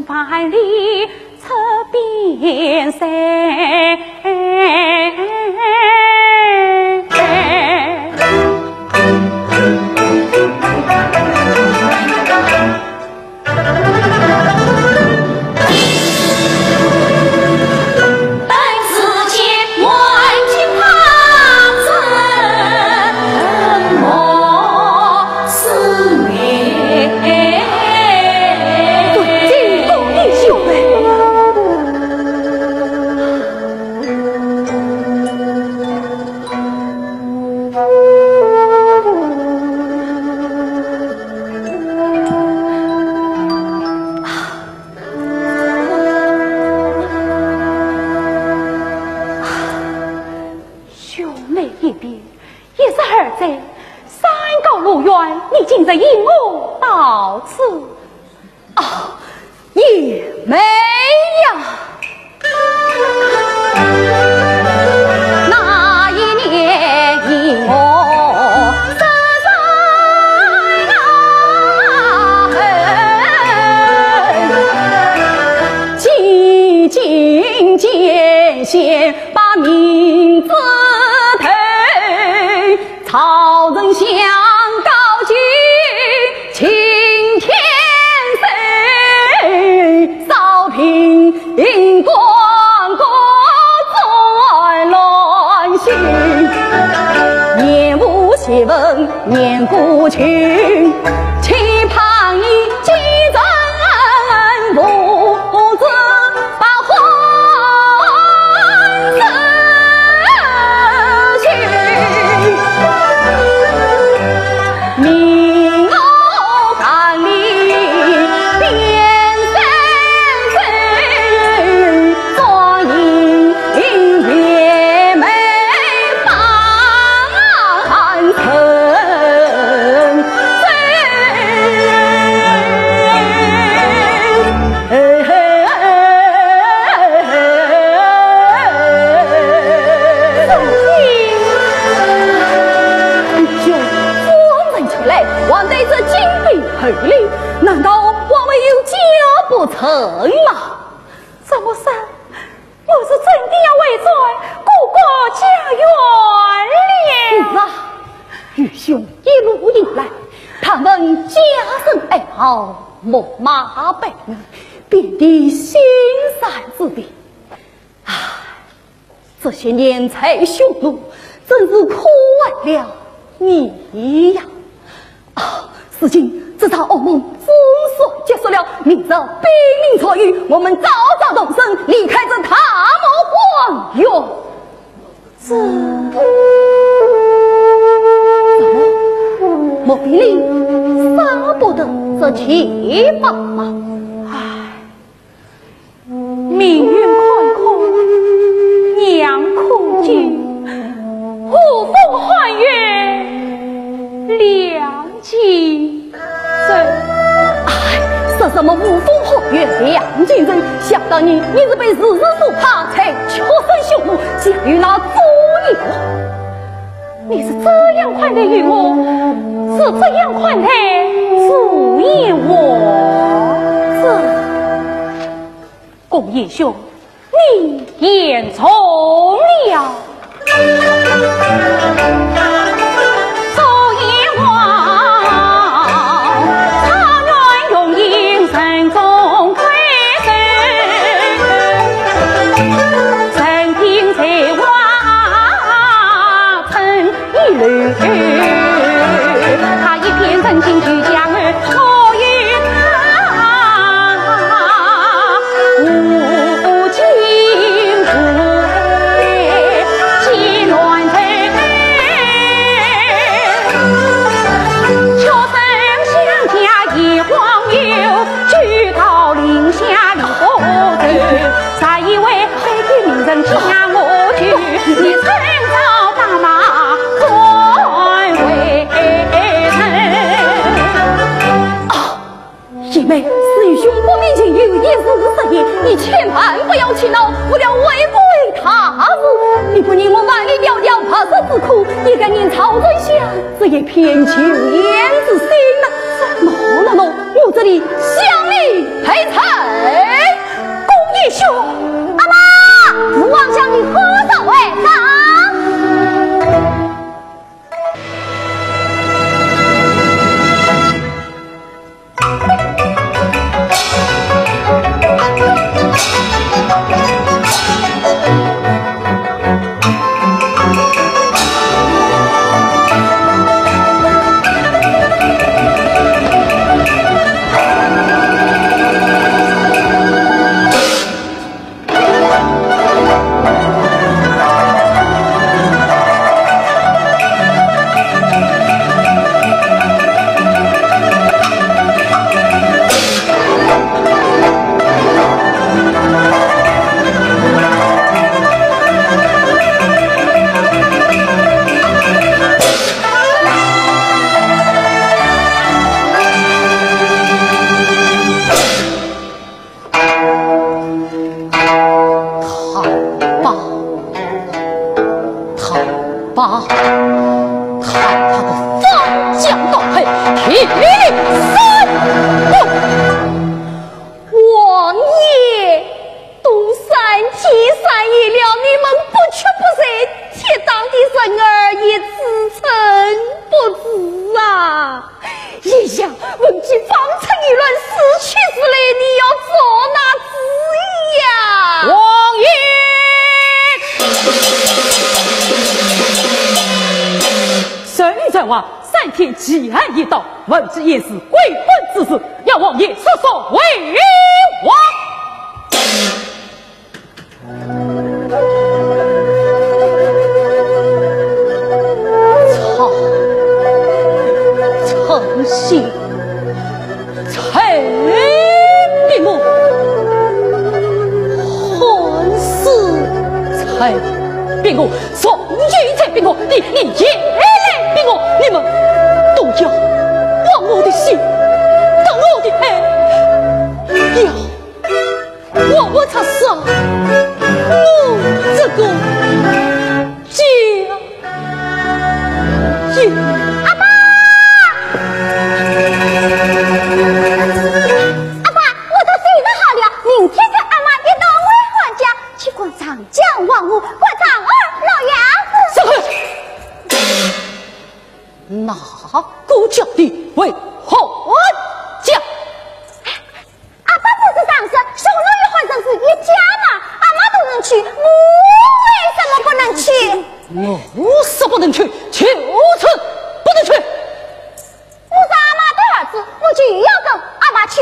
万里测边塞，你今日引我到此，也没呀。那一年引我十载，几经艰前线把名字推，曹仁相高举青天水，扫平光国在乱心，言无邪文念古群，期盼你继承父子把婚事去，明我干里边山水，庄严月美芳城。难道王位有家不成吗？什么事？我是真的要为在故国家园了。愚兄一路以来，他们家生爱好，木马百人，遍地心善之地。唉，这些年财匈奴，真是苦坏了你呀！啊，如今这场噩梦总算结束了，明日兵临错狱，我们早早动身离开这塔木荒原。怎么？莫非你舍不得这妻房吗？唉，命运坎坷，娘苦尽，无风还月两尽人。说什么无风后月两尽人？想当年你是被日日所怕，才屈身匈奴，嫁于那左右。你是这样款待于我，是这样款待主意我。这公爷兄，你言重了。他一片真情去讲我与他无情无义，气乱成秋生相家一黄油，举到林下里不走，才以为被地名人听我去，你趁早打马姐妹，师与兄不面前有一丝色言，你千万不要气恼，不料违背他日。你不认我万里迢迢怕死之苦，也该念曹尊相这一片秋烟之心呐。喏，我这里向你赔偿。公爷兄，阿妈，父王向你何等为上？王爷，东山七山一了三天吉案一到，闻之也是鬼魂之事，要王爷速速为王。诚信，才闭目，还是才闭目，从今才闭目，你也来闭目，你们都要忘我的心，当我的爱，要忘我他杀我这个家业。将王母，我长儿老样子。哪个叫你为何讲？阿爸不是当时收了一换成是一家嘛，阿妈都能去，我为什么不能去？我是不能去，就是不能去。我是阿妈的儿子，我就要跟阿妈去。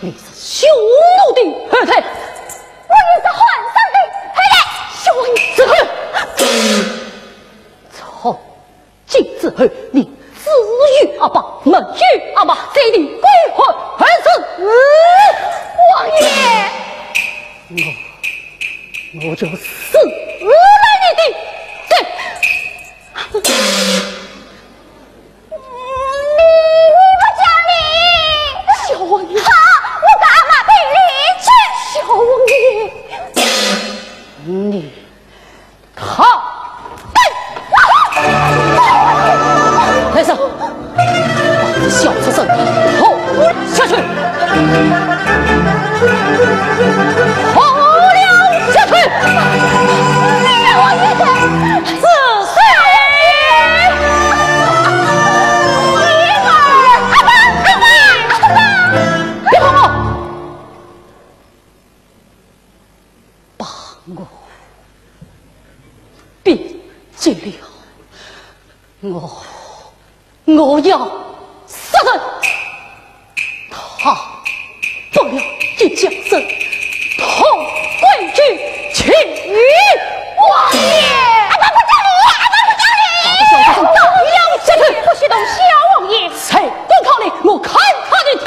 你是匈奴的后代。我也是皇上的后代，小王爷之后，从今之后，你只与阿爸，没与阿妈，这里归还儿子。王爷，我就死了你的对。你不讲理，小王爷，好，我跟阿妈赔礼去。小王爷，你好。来上，把这小畜生吼下去，吼了下去。小王爷的是谁？一会儿，阿爸，别碰我！把我别进了，我要杀人，他不了一将身，同归去去。王爷，阿爸不讲理，阿爸不讲理，把这小畜生都要下去，不许动小王爷。谁公靠你，我看他的腿。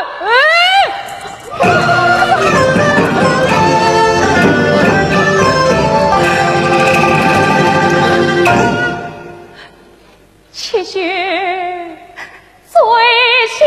且学最心。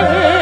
儿。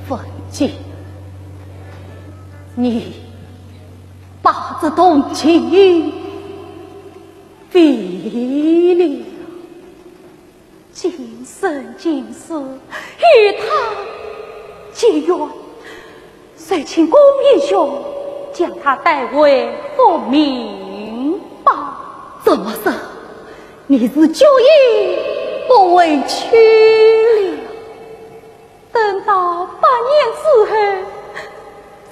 凤姐，你把这动情为了今生今世与他结缘，遂请公英兄将他带回复明吧。怎么说？你是旧意不委屈了？等到8年之后，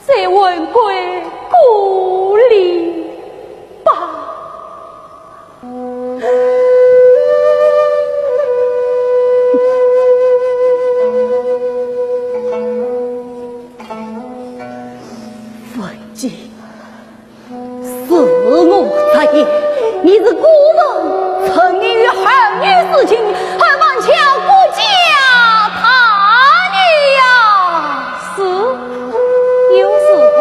再问归故里吧。你是孤人，沉溺于儿女事情，还妄强顾家他女呀！是，有时候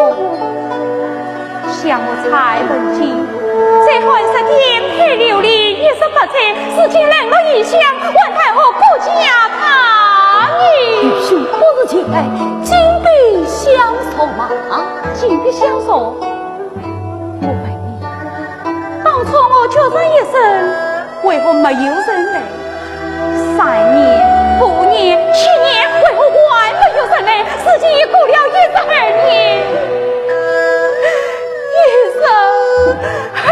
像我才文静，在寒舍颠沛流离，一时不察，事情冷落异乡，问太后顾家他女。与兄不是前来金币相送吗？金币相送。当初我求生一生，为何没有人来？3年、5年、7年，为何还没有人来？事情已过了12年，12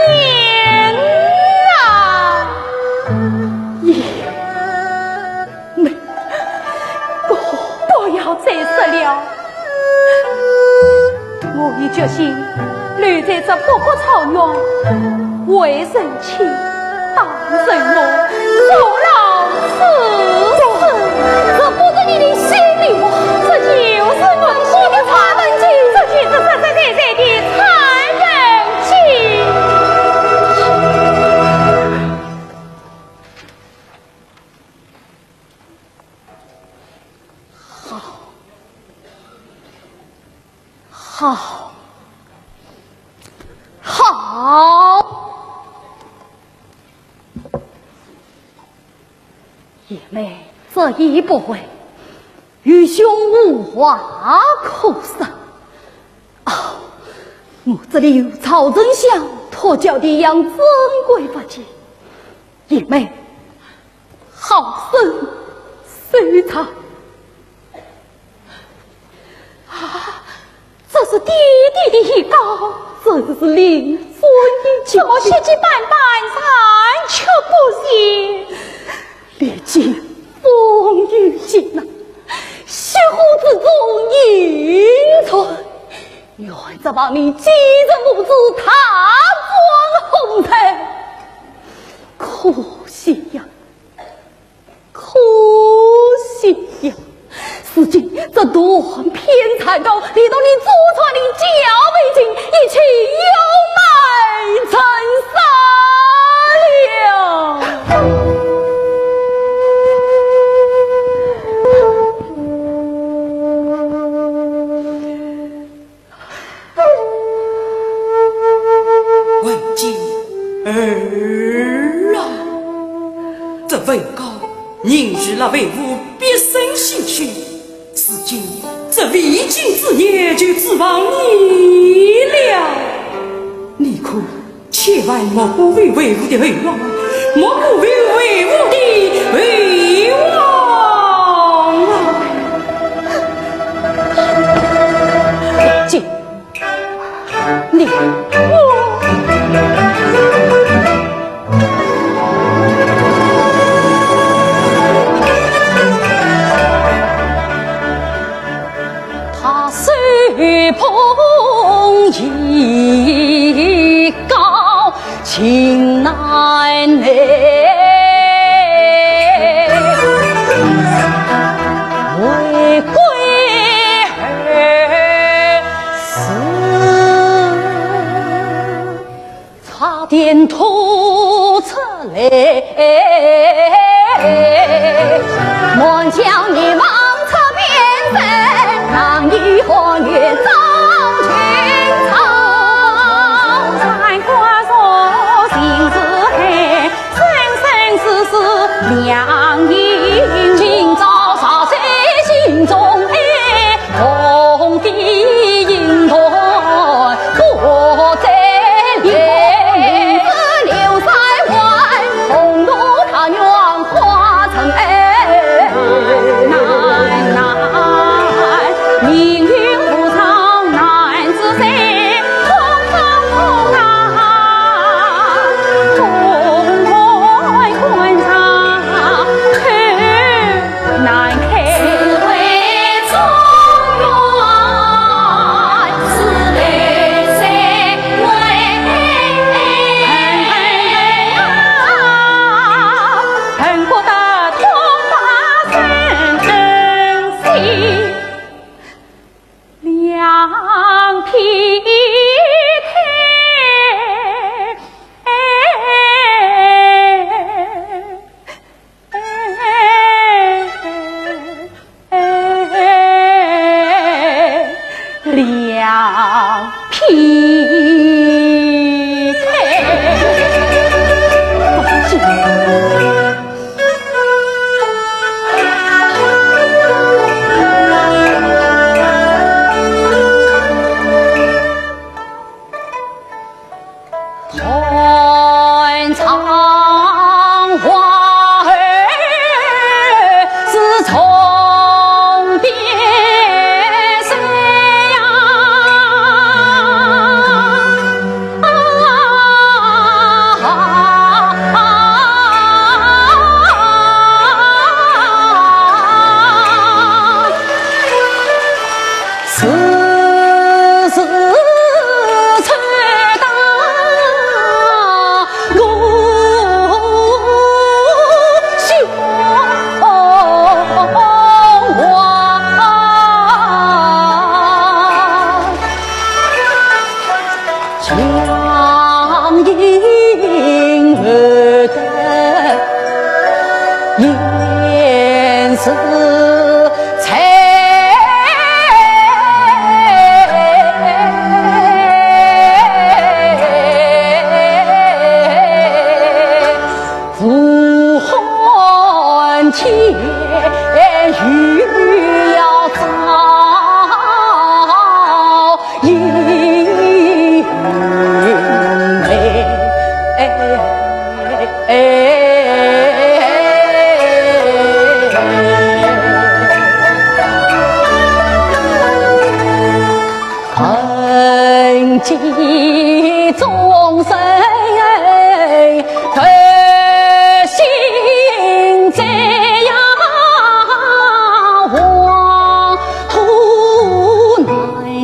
年啊！也没，不要再说了，我已决心留在这北国草原。为人妻，当人我，受老死，这不是你的心里话，这就是我心的残忍情，这就是实实在在的残忍情。好，姐妹这一不会，与兄无话可说。我这里有曹真相托教的一样珍贵法器，姐妹好生收藏。这是弟弟的遗稿，这是令尊的怎么血迹斑斑，残缺不行？历经风雨艰难，血湖之中隐存，愿这帮你继着母子踏上红尘。可惜呀，可惜呀！如今这断片残刀，离到你祖传的脚背筋，一起有待成杀了。问今儿啊，这文告凝聚了为吾毕生心血，如今这未尽之业就指望你了。你可千万莫不为为吾的为王，莫不为吾的为王啊！静，你碰一高情难耐，为归儿死，差点吐出来，莫叫你忘侧边身，让你活越早。两眼今朝杀在心中，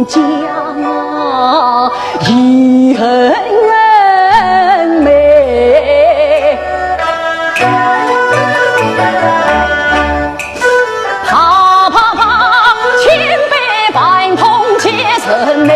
将遗恨眉，啪啪啪，千百万通皆成眉。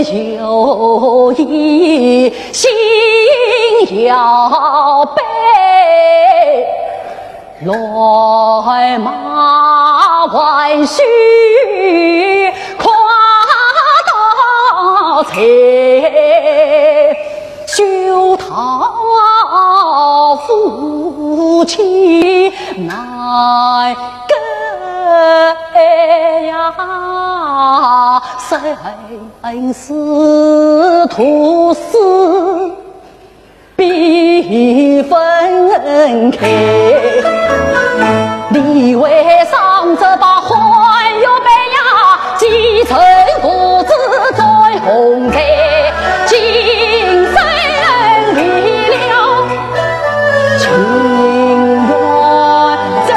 有意心要背，来马万须夸大财，修讨夫妻难隔呀，生死徒死必分开，你为上这把欢乐悲呀，继承父子在红台，今生离了情缘在。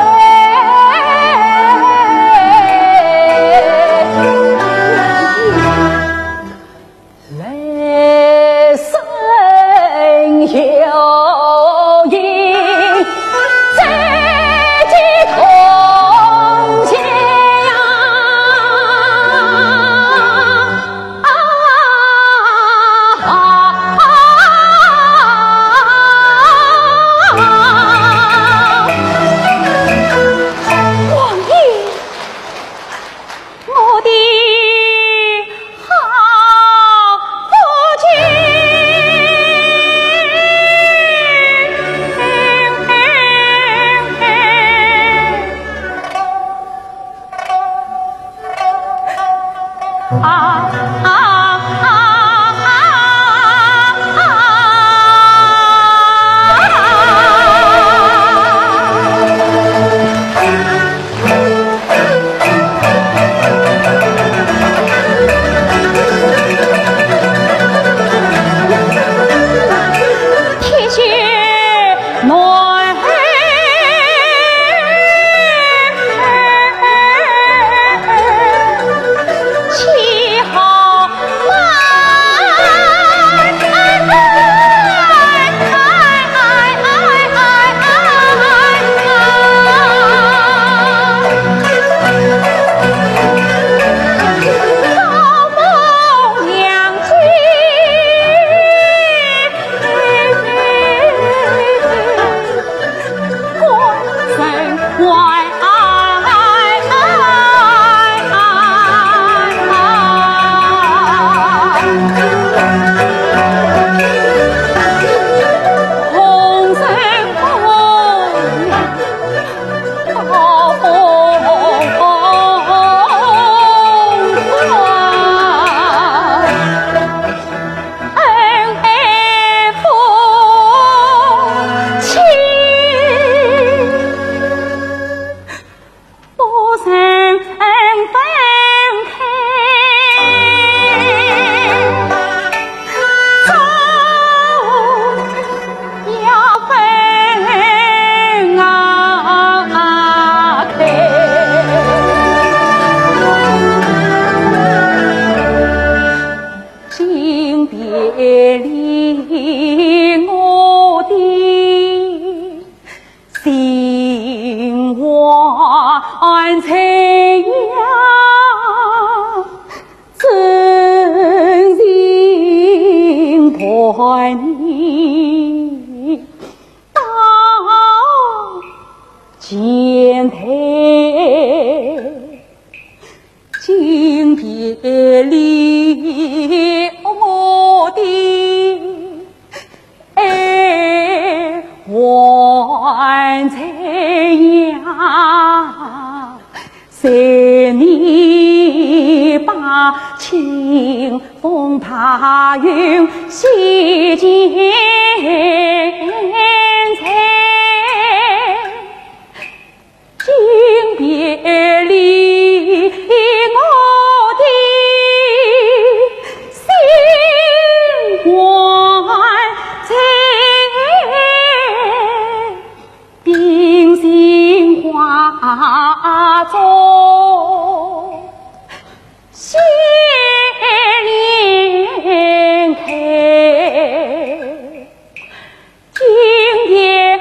今别离我的爱还在呀，在你把清风爬云洗尽彩，今别离我的心怀在，冰心花中谢莲开，今夜里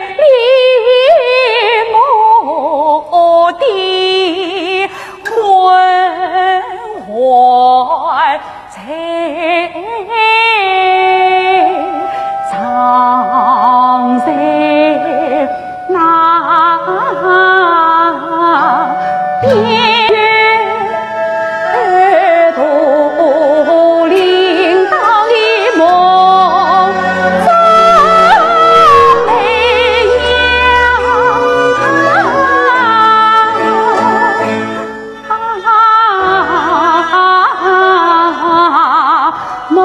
我的魂怀在，藏在那边都领导的梦中美梦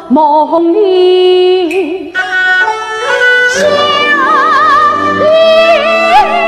梦里相依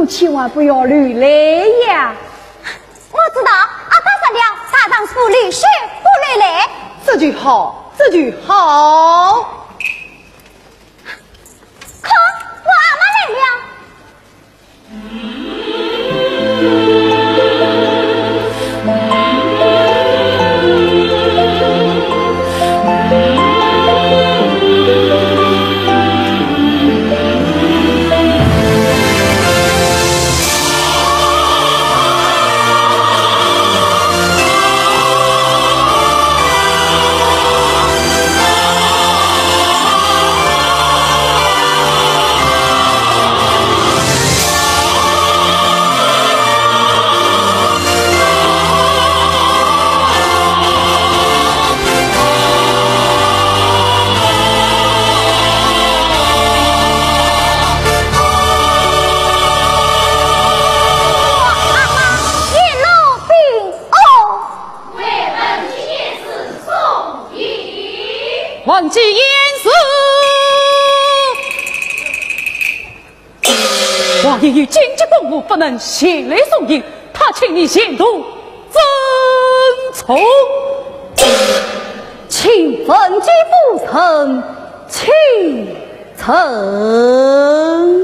可千万不要流泪呀！我知道，阿大善良，大丈夫立血不流泪。这句好，这句好。可我阿妈来了。忘记言辞，王爷与紧急公务不能前来送迎，他请你前途遵从。请分击父臣，请臣。